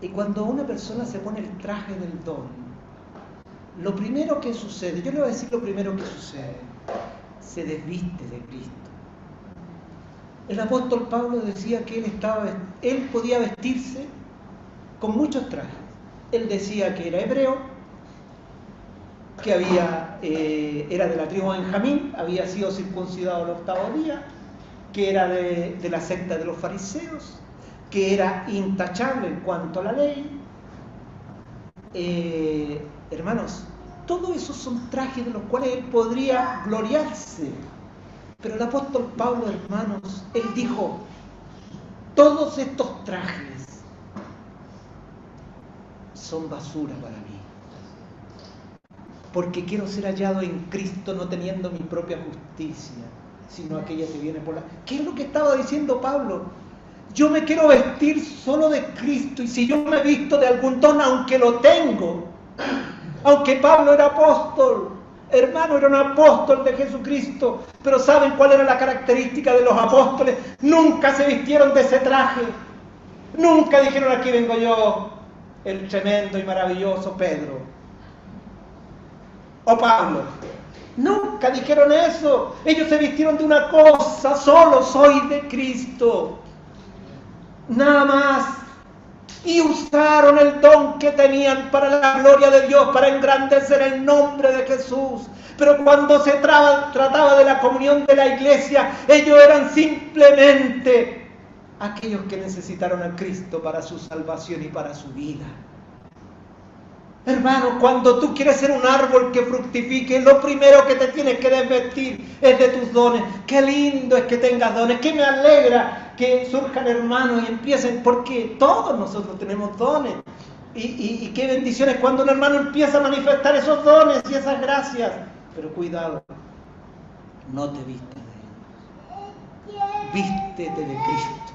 Y cuando una persona se pone el traje del don, lo primero que sucede, yo le voy a decir lo primero que sucede, se desviste de Cristo. El apóstol Pablo decía que él podía vestirse con muchos trajes. Él decía que era hebreo, que era de la tribu de Benjamín, había sido circuncidado al 8º día, que era de la secta de los fariseos, que era intachable en cuanto a la ley. Hermanos, todos esos son trajes de los cuales él podría gloriarse. Pero el apóstol Pablo, hermanos, él dijo: todos estos trajes son basura para mí, porque quiero ser hallado en Cristo, no teniendo mi propia justicia, sino aquella que viene por la... ¿Qué es lo que estaba diciendo Pablo? Yo me quiero vestir solo de Cristo, y si yo me visto de algún don, aunque lo tengo, aunque Pablo era apóstol, hermano, era un apóstol de Jesucristo, pero ¿saben cuál era la característica de los apóstoles? Nunca se vistieron de ese traje, nunca dijeron: aquí vengo yo, el tremendo y maravilloso Pedro o Pablo. Nunca dijeron eso. Ellos se vistieron de una cosa: solo soy de Cristo, nada más. Y usaron el don que tenían para la gloria de Dios, para engrandecer el nombre de Jesús. Pero cuando se trataba de la comunión de la iglesia, ellos eran simplemente aquellos que necesitaron a Cristo para su salvación y para su vida. Hermano, cuando tú quieres ser un árbol que fructifique, lo primero que te tienes que desvestir es de tus dones. Qué lindo es que tengas dones, que me alegra que surjan hermanos y empiecen, porque todos nosotros tenemos dones. Y qué bendiciones cuando un hermano empieza a manifestar esos dones y esas gracias. Pero cuidado, no te vistas de ellos. Vístete de Cristo.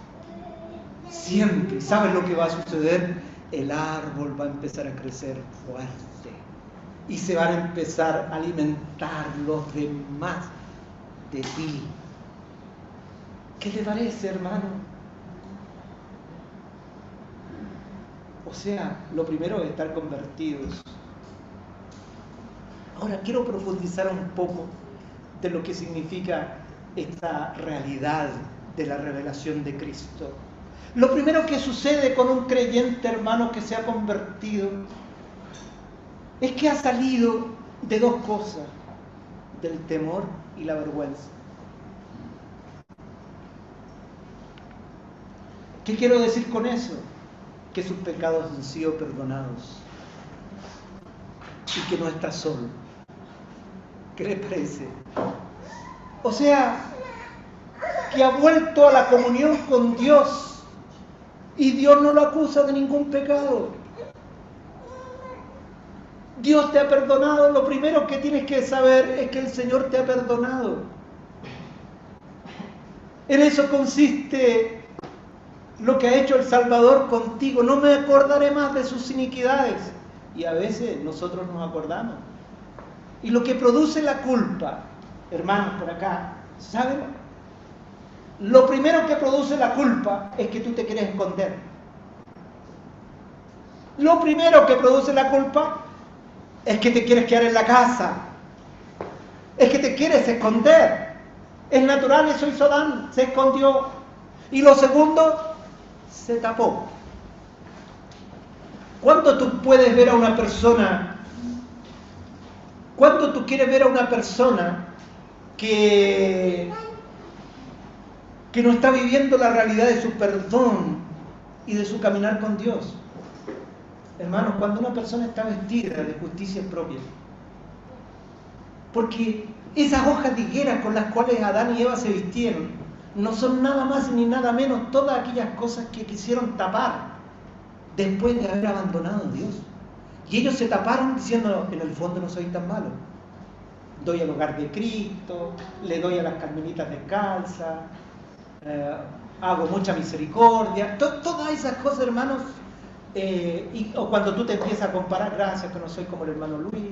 Siempre. ¿Sabes lo que va a suceder? El árbol va a empezar a crecer fuerte y se van a empezar a alimentar los demás de ti. ¿Qué te parece, hermano? O sea, lo primero es estar convertidos. Ahora quiero profundizar un poco de lo que significa esta realidad de la revelación de Cristo. Lo primero que sucede con un creyente, hermano, que se ha convertido, es que ha salido de dos cosas: del temor y la vergüenza. ¿Qué quiero decir con eso? Que sus pecados han sido perdonados y que no está solo. ¿Qué les parece? O sea, que ha vuelto a la comunión con Dios. Y Dios no lo acusa de ningún pecado. Dios te ha perdonado. Lo primero que tienes que saber es que el Señor te ha perdonado. En eso consiste lo que ha hecho el Salvador contigo. No me acordaré más de sus iniquidades. Y a veces nosotros nos acordamos. Y lo que produce la culpa, hermanos, por acá, ¿saben? Lo primero que produce la culpa es que tú te quieres esconder. Lo primero que produce la culpa es que te quieres quedar en la casa. Es que te quieres esconder. Es natural, eso hizo Adán, se escondió. Y lo segundo, se tapó. ¿Cuándo tú puedes ver a una persona? ¿Cuándo tú quieres ver a una persona que no está viviendo la realidad de su perdón y de su caminar con Dios? Hermanos, cuando una persona está vestida de justicia propia. Porque esas hojas de higuera con las cuales Adán y Eva se vistieron no son nada más ni nada menos todas aquellas cosas que quisieron tapar después de haber abandonado a Dios. Y ellos se taparon diciendo, en el fondo no soy tan malo. Doy al hogar de Cristo, le doy a las carmelitas descalzas, hago mucha misericordia. Todas esas cosas, hermanos, o cuando tú te empiezas a comparar, gracias que no soy como el hermano Luis.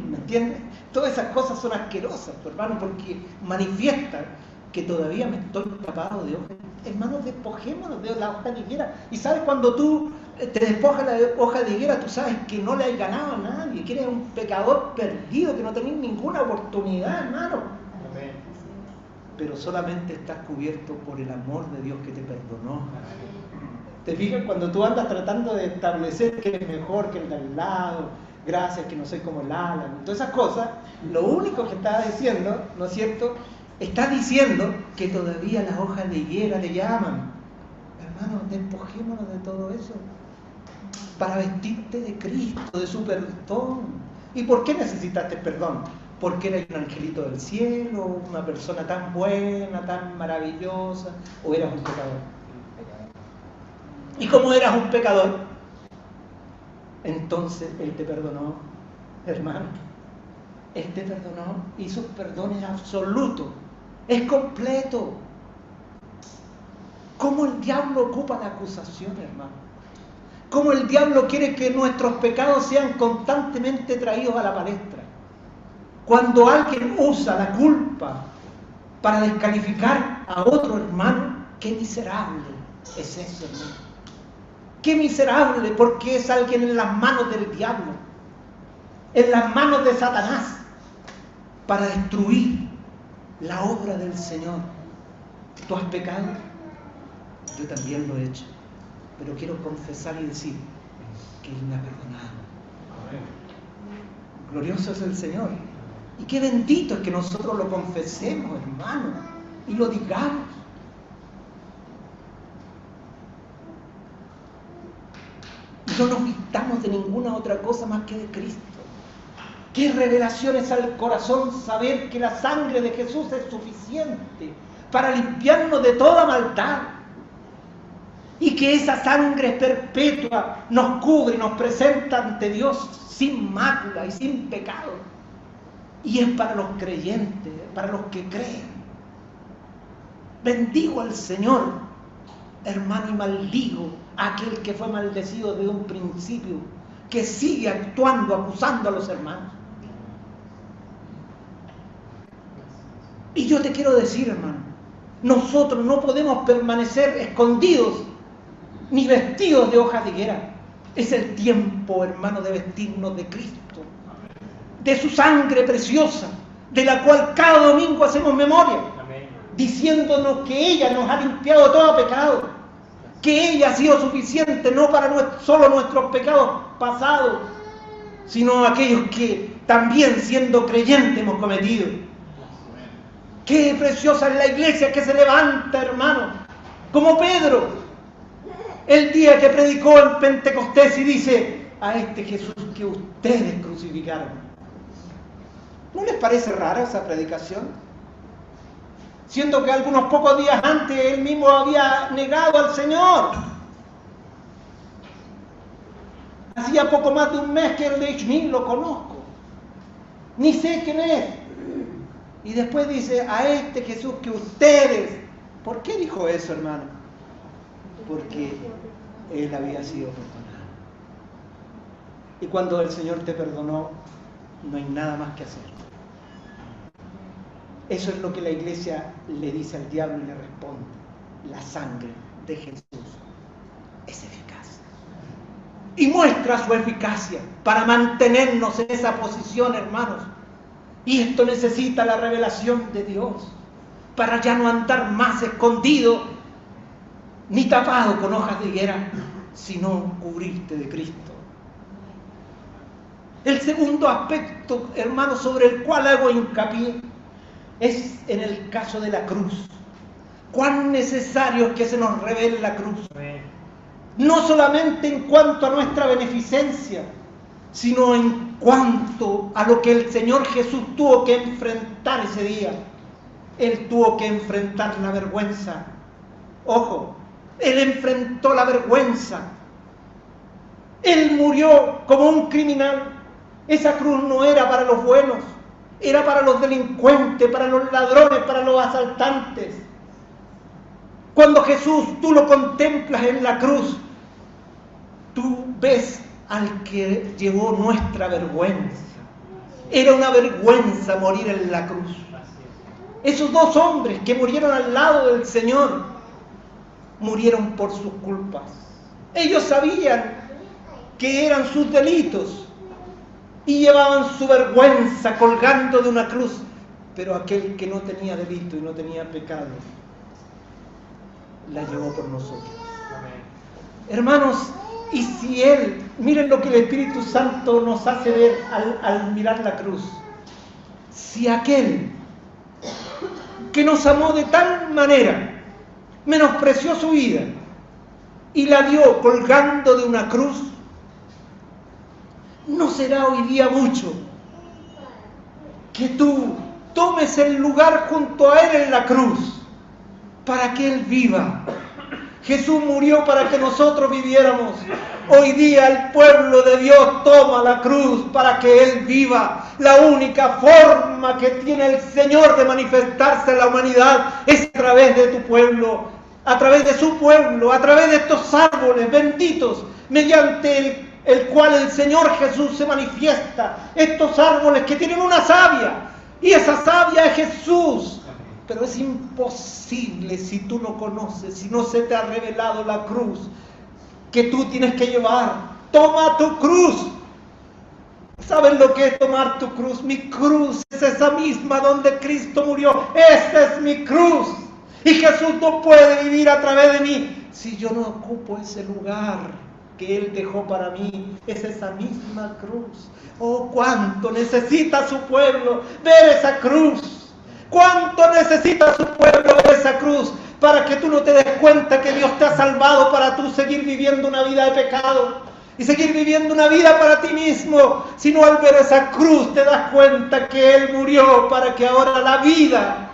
¿Me entiendes? Todas esas cosas son asquerosas, hermano, porque manifiestan que todavía me estoy tapado de hojas. Hermanos, despojémonos de la hoja de higuera. Y sabes, cuando tú te despojas la hoja de higuera, tú sabes que no le has ganado a nadie, que eres un pecador perdido, que no tenés ninguna oportunidad, hermano. Amén. Pero solamente estás cubierto por el amor de Dios que te perdonó. ¿Te fijas? Cuando tú andas tratando de establecer que eres mejor que el de al lado, gracias que no soy como el Alan, todas esas cosas, lo único que estás diciendo, ¿no es cierto?, está diciendo que todavía las hojas de higuera le llaman. Hermanos, despojémonos de todo eso para vestirte de Cristo, de su perdón. ¿Y por qué necesitaste perdón? Porque eras un angelito del cielo, una persona tan buena, tan maravillosa, o eras un pecador. Y como eras un pecador, entonces Él te perdonó, hermano. Él te perdonó y su perdón es absoluto, es completo. ¿Cómo el diablo ocupa la acusación, hermano? ¿Cómo el diablo quiere que nuestros pecados sean constantemente traídos a la palestra? Cuando alguien usa la culpa para descalificar a otro hermano, qué miserable es eso, hermano. Qué miserable, porque es alguien en las manos del diablo, en las manos de Satanás, para destruir la obra del Señor. ¿Tú has pecado? Yo también lo he hecho, pero quiero confesar y decir que Él me ha perdonado. Glorioso es el Señor. Y qué bendito es que nosotros lo confesemos, hermano, y lo digamos. Y no nos vistamos de ninguna otra cosa más que de Cristo. Qué revelaciones al corazón saber que la sangre de Jesús es suficiente para limpiarnos de toda maldad. Y que esa sangre perpetua nos cubre y nos presenta ante Dios sin mácula y sin pecado. Y es para los creyentes, para los que creen. Bendigo al Señor, hermano, y maldigo a aquel que fue maldecido desde un principio, que sigue actuando, acusando a los hermanos. Y yo te quiero decir, hermano, nosotros no podemos permanecer escondidos ni vestidos de hojas de higuera. Es el tiempo, hermano, de vestirnos de Cristo, de su sangre preciosa, de la cual cada domingo hacemos memoria, diciéndonos que ella nos ha limpiado todo pecado, que ella ha sido suficiente no para solo nuestros pecados pasados, sino aquellos que también siendo creyentes hemos cometido. Qué preciosa es la iglesia que se levanta, hermano, como Pedro, el día que predicó en Pentecostés y dice: a este Jesús que ustedes crucificaron. ¿No les parece rara esa predicación? Siendo que algunos pocos días antes él mismo había negado al Señor. Hacía poco más de un mes que él le dijo: ni lo conozco, ni sé quién es. Y después dice: a este Jesús que ustedes. ¿Por qué dijo eso, hermano? Porque él había sido perdonado. Y cuando el Señor te perdonó, no hay nada más que hacer. Eso es lo que la iglesia le dice al diablo y le responde: la sangre de Jesús es eficaz. Y muestra su eficacia para mantenernos en esa posición, hermanos, Y esto necesita la revelación de Dios para ya no andar más escondido ni tapado con hojas de higuera, sino cubrirte de Cristo. El segundo aspecto, hermano, sobre el cual hago hincapié, es en el caso de la cruz. Cuán necesario es que se nos revele la cruz. No solamente en cuanto a nuestra beneficencia, sino en cuanto a lo que el Señor Jesús tuvo que enfrentar ese día. Él tuvo que enfrentar la vergüenza. Ojo, Él enfrentó la vergüenza. Él murió como un criminal. Esa cruz no era para los buenos, era para los delincuentes, para los ladrones, para los asaltantes. Cuando Jesús, tú lo contemplas en la cruz, tú ves al que llevó nuestra vergüenza. Era una vergüenza morir en la cruz. Esos dos hombres que murieron al lado del Señor, murieron por sus culpas. Ellos sabían que eran sus delitos y llevaban su vergüenza colgando de una cruz. Pero aquel que no tenía delito y no tenía pecado, la llevó por nosotros. Hermanos, y si Él, miren lo que el Espíritu Santo nos hace ver al mirar la cruz. Si aquel que nos amó de tal manera, menospreció su vida y la dio colgando de una cruz, ¿no será hoy día mucho que tú tomes el lugar junto a Él en la cruz para que Él viva? Jesús murió para que nosotros viviéramos. Hoy día el pueblo de Dios toma la cruz para que Él viva. La única forma que tiene el Señor de manifestarse en la humanidad es a través de tu pueblo, a través de su pueblo, a través de estos árboles benditos, mediante el cual el Señor Jesús se manifiesta. Estos árboles que tienen una savia, y esa savia es Jesús. Pero es imposible si tú no conoces, si no se te ha revelado la cruz que tú tienes que llevar. Toma tu cruz. ¿Saben lo que es tomar tu cruz? Mi cruz es esa misma donde Cristo murió. Esa es mi cruz. Y Jesús no puede vivir a través de mí si yo no ocupo ese lugar que Él dejó para mí. Es esa misma cruz. Oh, cuánto necesita su pueblo ver esa cruz. ¿Cuánto necesita su pueblo ver esa cruz para que tú no te des cuenta que Dios te ha salvado para tú seguir viviendo una vida de pecado y seguir viviendo una vida para ti mismo? Sino al ver esa cruz te das cuenta que Él murió para que ahora la vida,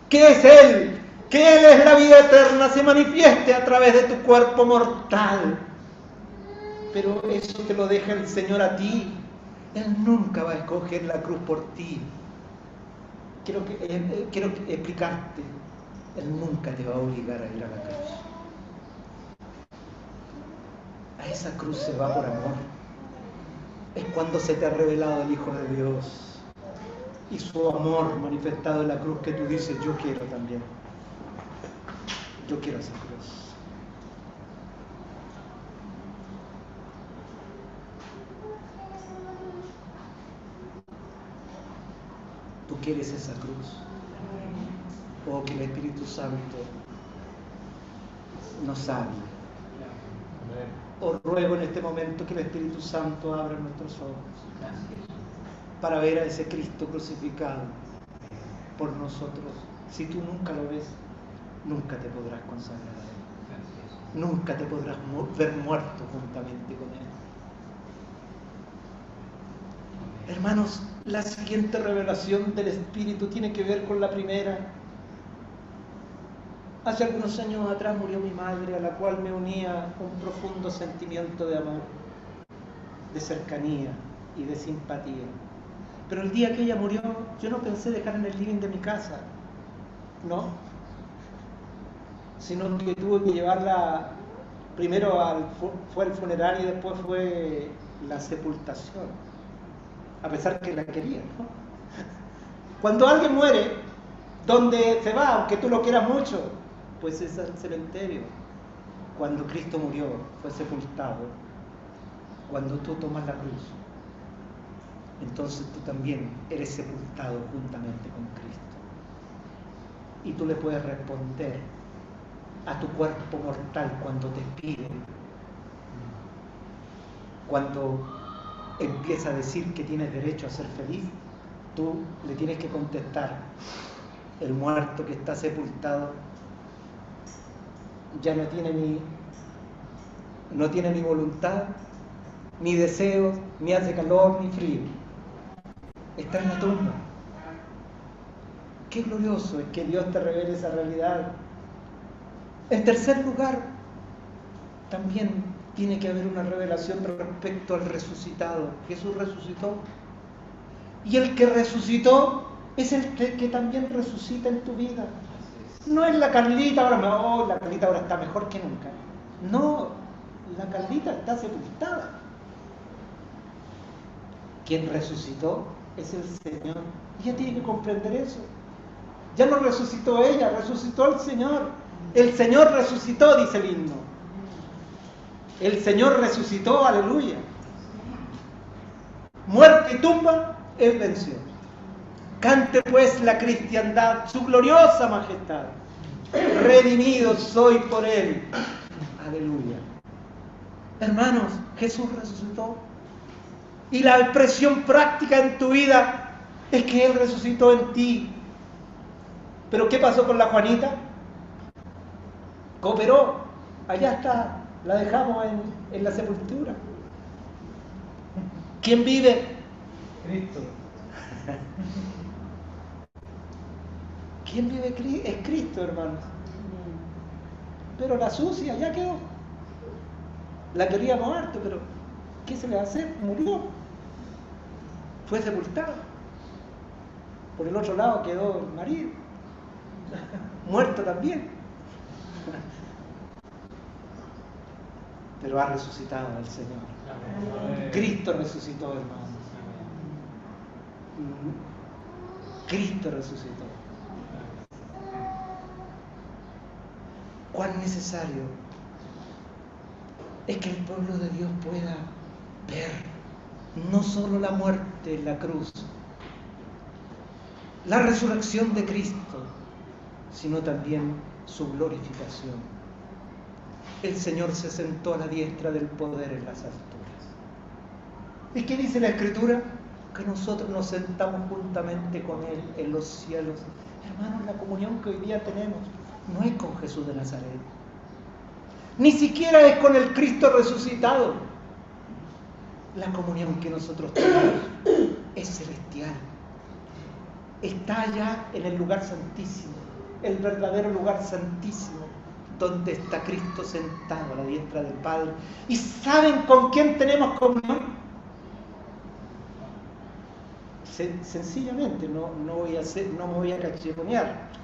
que es Él, que Él es la vida eterna, se manifieste a través de tu cuerpo mortal. Pero eso te lo deja el Señor a ti. Él nunca va a escoger la cruz por ti. Quiero explicarte, Él nunca te va a obligar a ir a la cruz. A esa cruz se va por amor. Es cuando se te ha revelado el Hijo de Dios y su amor manifestado en la cruz que tú dices, yo quiero también. Yo quiero esa cruz. ¿Tú quieres esa cruz? O que el Espíritu Santo nos hable. Os ruego en este momento que el Espíritu Santo abra nuestros ojos para ver a ese Cristo crucificado por nosotros. Si tú nunca lo ves, nunca te podrás consagrar a Él. Nunca te podrás ver muerto juntamente con Él. Hermanos, la siguiente revelación del Espíritu tiene que ver con la primera. Hace algunos años atrás murió mi madre, a la cual me unía un profundo sentimiento de amor, de cercanía y de simpatía. Pero el día que ella murió, yo no pensé dejar en el living de mi casa, no, sino que tuve que llevarla primero fue el funerario y después fue la sepultación. A pesar que la quería, ¿no? Cuando alguien muere, ¿dónde se va? Aunque tú lo quieras mucho, pues es al cementerio. Cuando Cristo murió, fue sepultado. Cuando tú tomas la cruz, entonces tú también eres sepultado juntamente con Cristo. Y tú le puedes responder a tu cuerpo mortal cuando te pide, cuando empieza a decir que tienes derecho a ser feliz, tú le tienes que contestar: el muerto que está sepultado ya no tiene ni voluntad, ni deseos, ni hace calor, ni frío. Está en la tumba. Qué glorioso es que Dios te revele esa realidad. En tercer lugar, también tiene que haber una revelación respecto al resucitado. Jesús resucitó. Y el que resucitó es el que también resucita en tu vida. No es la Carlita, la Carlita ahora está mejor que nunca. No, la Carlita está sepultada. Quien resucitó es el Señor. Ella tiene que comprender eso. Ya no resucitó ella, resucitó el Señor. El Señor resucitó, dice el himno. El Señor resucitó, aleluya. Muerte y tumba, Él venció. Cante pues la cristiandad su gloriosa majestad. Redimido soy por Él. Aleluya. Hermanos, Jesús resucitó. Y la expresión práctica en tu vida es que Él resucitó en ti. Pero ¿qué pasó con la Juanita? Cooperó. Allá está. La dejamos en la sepultura. ¿Quién vive? Cristo. ¿Quién vive? Es Cristo, hermanos. Pero la sucia ya quedó. La queríamos harto, pero ¿qué se le va a hacer? Murió. Fue sepultado. Por el otro lado quedó el marido. Muerto también. Pero ha resucitado el Señor. Cristo resucitó, hermanos. Cristo resucitó. Cuán necesario es que el pueblo de Dios pueda ver no solo la muerte en la cruz, la resurrección de Cristo, sino también su glorificación. El Señor se sentó a la diestra del poder en las alturas. ¿Y qué dice la Escritura? Que nosotros nos sentamos juntamente con Él en los cielos. Hermanos, la comunión que hoy día tenemos no es con Jesús de Nazaret. Ni siquiera es con el Cristo resucitado. La comunión que nosotros tenemos es celestial. Está allá en el lugar santísimo, el verdadero lugar santísimo, donde está Cristo sentado a la diestra del Padre. ¿Y saben con quién tenemos comunión? Sencillamente, no me voy a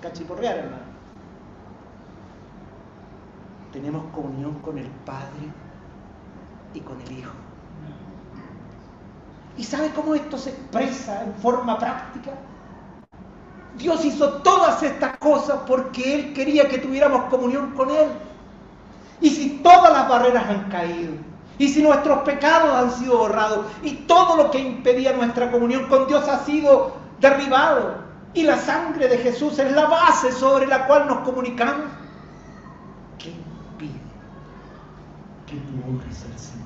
cachiporrear, hermano. Tenemos comunión con el Padre y con el Hijo. ¿Y sabe cómo esto se expresa en forma práctica? Dios hizo todas estas cosas porque Él quería que tuviéramos comunión con Él. Y si todas las barreras han caído, y si nuestros pecados han sido borrados, y todo lo que impedía nuestra comunión con Dios ha sido derribado, y la sangre de Jesús es la base sobre la cual nos comunicamos, ¿qué impide que tú honres al Señor?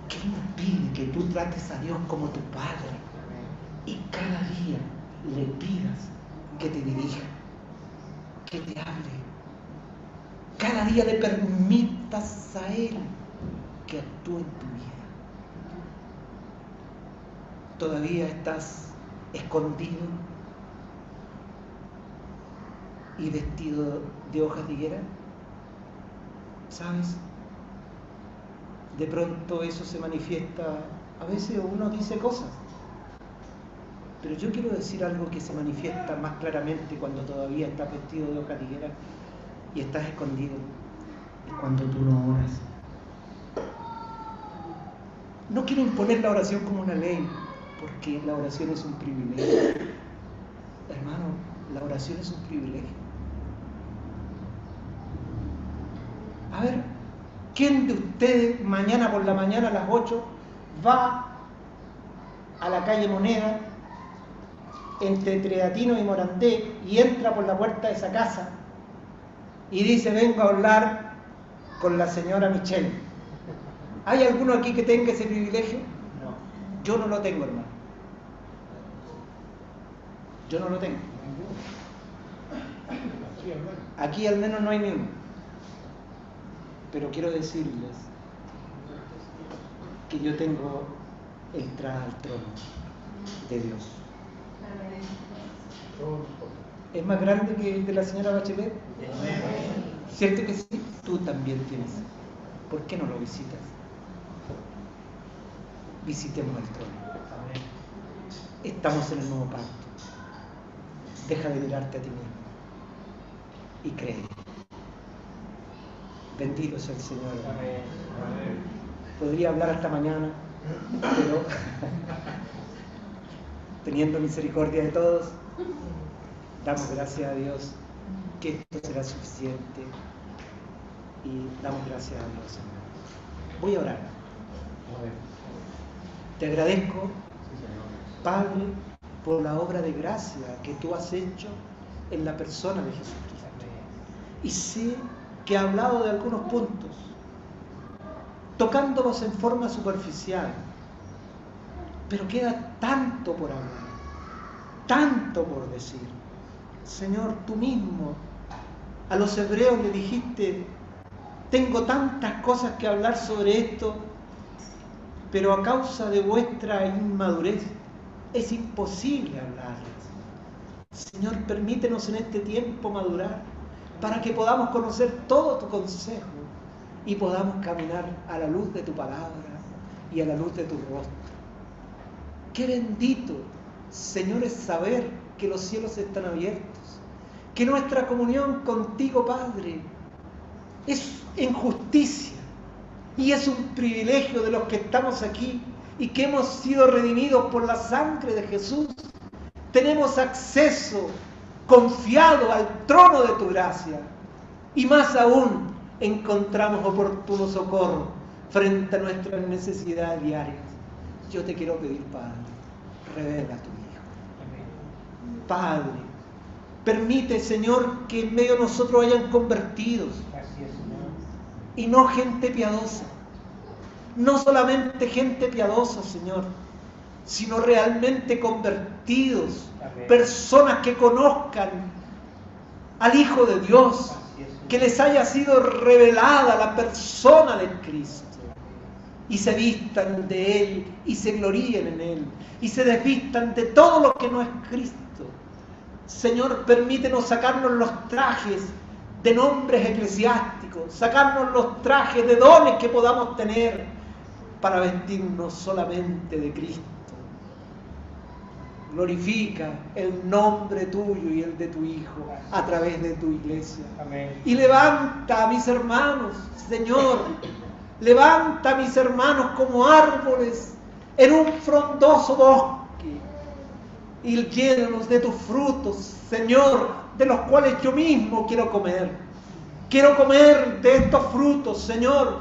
¿Qué impide que tú trates a Dios como tu Padre y cada día le pidas que te dirija, que te hable? Cada día le permitas a Él que actúe en tu vida. ¿Todavía estás escondido y vestido de hojas de higuera? ¿Sabes? De pronto eso se manifiesta. A veces uno dice cosas, pero yo quiero decir algo que se manifiesta más claramente cuando todavía estás vestido de hojas de higuera y estás escondido. Es cuando tú no oras. No quiero imponer la oración como una ley, porque la oración es un privilegio. Hermano, la oración es un privilegio. A ver, ¿quién de ustedes mañana por la mañana a las 8 va a la calle Moneda, entre Tridatino y Morandé, y entra por la puerta de esa casa y dice: vengo a hablar con la señora Michelle. ¿Hay alguno aquí que tenga ese privilegio? No. Yo no lo tengo, hermano. Yo no lo tengo. Sí, hermano. Aquí al menos no hay ni uno. Pero quiero decirles que yo tengo entrada al trono de Dios. ¿Es más grande que el de la señora Bachelet? ¿Cierto que sí? Tú también tienes. ¿Por qué no lo visitas? Visitemos el trono. Estamos en el nuevo pacto. Deja de mirarte a ti mismo y cree. Bendito sea el Señor. Podría hablar hasta mañana, pero teniendo misericordia de todos, damos gracias a Dios que esto será suficiente y damos gracias a Dios, Señor. Voy a orar. Te agradezco, Padre, por la obra de gracia que tú has hecho en la persona de Jesucristo. Y sé que ha hablado de algunos puntos, tocándolos en forma superficial, pero queda tanto por hablar, tanto por decir. Señor, tú mismo a los hebreos le dijiste: tengo tantas cosas que hablar sobre esto, pero a causa de vuestra inmadurez es imposible hablarles. Señor, permítenos en este tiempo madurar para que podamos conocer todo tu consejo y podamos caminar a la luz de tu palabra y a la luz de tu rostro. Qué bendito, Señor, es saber que los cielos están abiertos, que nuestra comunión contigo, Padre, es en justicia y es un privilegio de los que estamos aquí y que hemos sido redimidos por la sangre de Jesús. Tenemos acceso confiado al trono de tu gracia y más aún encontramos oportuno socorro frente a nuestras necesidades diarias. Yo te quiero pedir, Padre, revela a tu Hijo. Padre, permite, Señor, que en medio de nosotros hayan convertidos. Y no gente piadosa, no solamente gente piadosa, Señor, sino realmente convertidos, personas que conozcan al Hijo de Dios, que les haya sido revelada la persona de Cristo y se vistan de Él y se gloríen en Él y se desvistan de todo lo que no es Cristo. Señor, permítenos sacarnos los trajes de nombres eclesiásticos, sacarnos los trajes de dones que podamos tener para vestirnos solamente de Cristo. Glorifica el nombre tuyo y el de tu Hijo a través de tu iglesia. Amén. Y levanta a mis hermanos, Señor, levanta a mis hermanos como árboles en un frondoso bosque y llénanos de tus frutos, Señor, de los cuales yo mismo quiero comer. Quiero comer de estos frutos, Señor,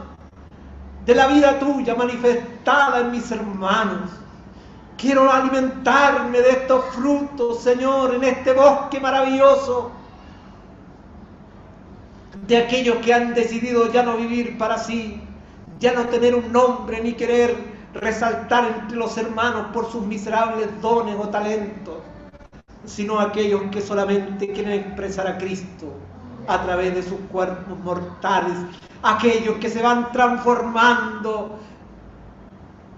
de la vida tuya manifestada en mis hermanos. Quiero alimentarme de estos frutos, Señor, en este bosque maravilloso, de aquellos que han decidido ya no vivir para sí, ya no tener un nombre ni querer resaltar entre los hermanos por sus miserables dones o talentos, sino aquellos que solamente quieren expresar a Cristo a través de sus cuerpos mortales, aquellos que se van transformando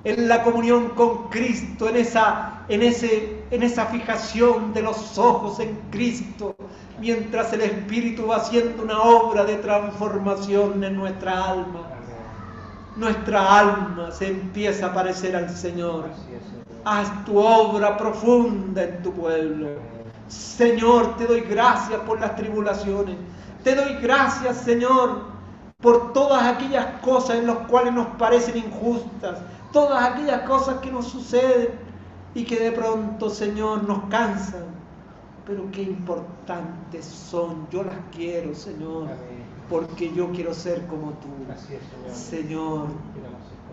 en la comunión con Cristo, en esa fijación de los ojos en Cristo, mientras el Espíritu va haciendo una obra de transformación en nuestra alma. Nuestra alma se empieza a parecer al Señor. Haz tu obra profunda en tu pueblo. Señor, te doy gracias por las tribulaciones. Te doy gracias, Señor, por todas aquellas cosas en las cuales nos parecen injustas, todas aquellas cosas que nos suceden y que de pronto, Señor, nos cansan. Pero qué importantes son. Yo las quiero, Señor, porque yo quiero ser como tú. Señor,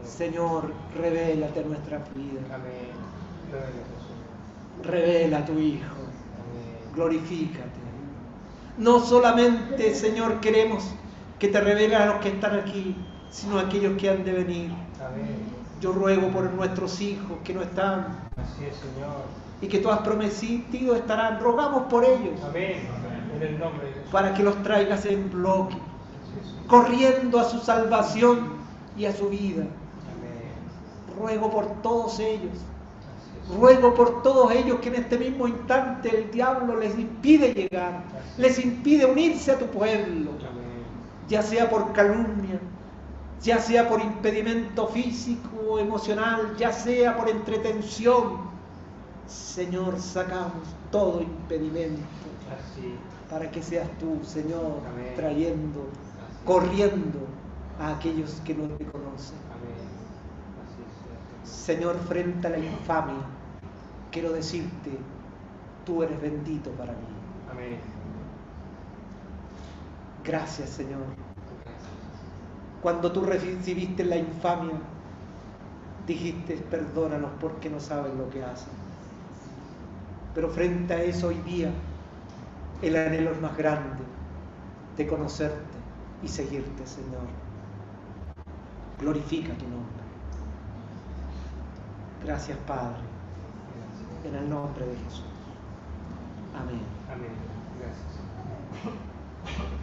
Señor, revélate a nuestras vidas. Revela a tu Hijo. Amén. Glorifícate. No solamente, Señor, queremos que te reveles a los que están aquí, sino a aquellos que han de venir. Amén. Yo ruego por nuestros hijos que no están Así es, Señor. y que tú has prometido estarán. Rogamos por ellos Amén. En el nombre de Jesús. para que los traigas en bloque, Así es, Señor. corriendo a su salvación y a su vida. Amén. Ruego por todos ellos. Así es. Ruego por todos ellos que en este mismo instante el diablo les impide llegar, les impide unirse a tu pueblo, Amén. ya sea por calumnia, ya sea por impedimento físico o emocional, ya sea por entretención. Señor, sacamos todo impedimento Así. para que seas tú, Señor, Amén. trayendo, Así. corriendo a aquellos que no te conocen. Amén. Así sea, Señor, frente a la infamia, quiero decirte, tú eres bendito para mí. Amén. Gracias, Señor. Gracias. Cuando tú recibiste la infamia, dijiste, perdónalos porque no saben lo que hacen. Pero frente a eso hoy día, el anhelo es más grande de conocerte y seguirte, Señor. Glorifica tu nombre. Gracias, Padre, Gracias. en el nombre de Jesús. Amén. Amén. Gracias.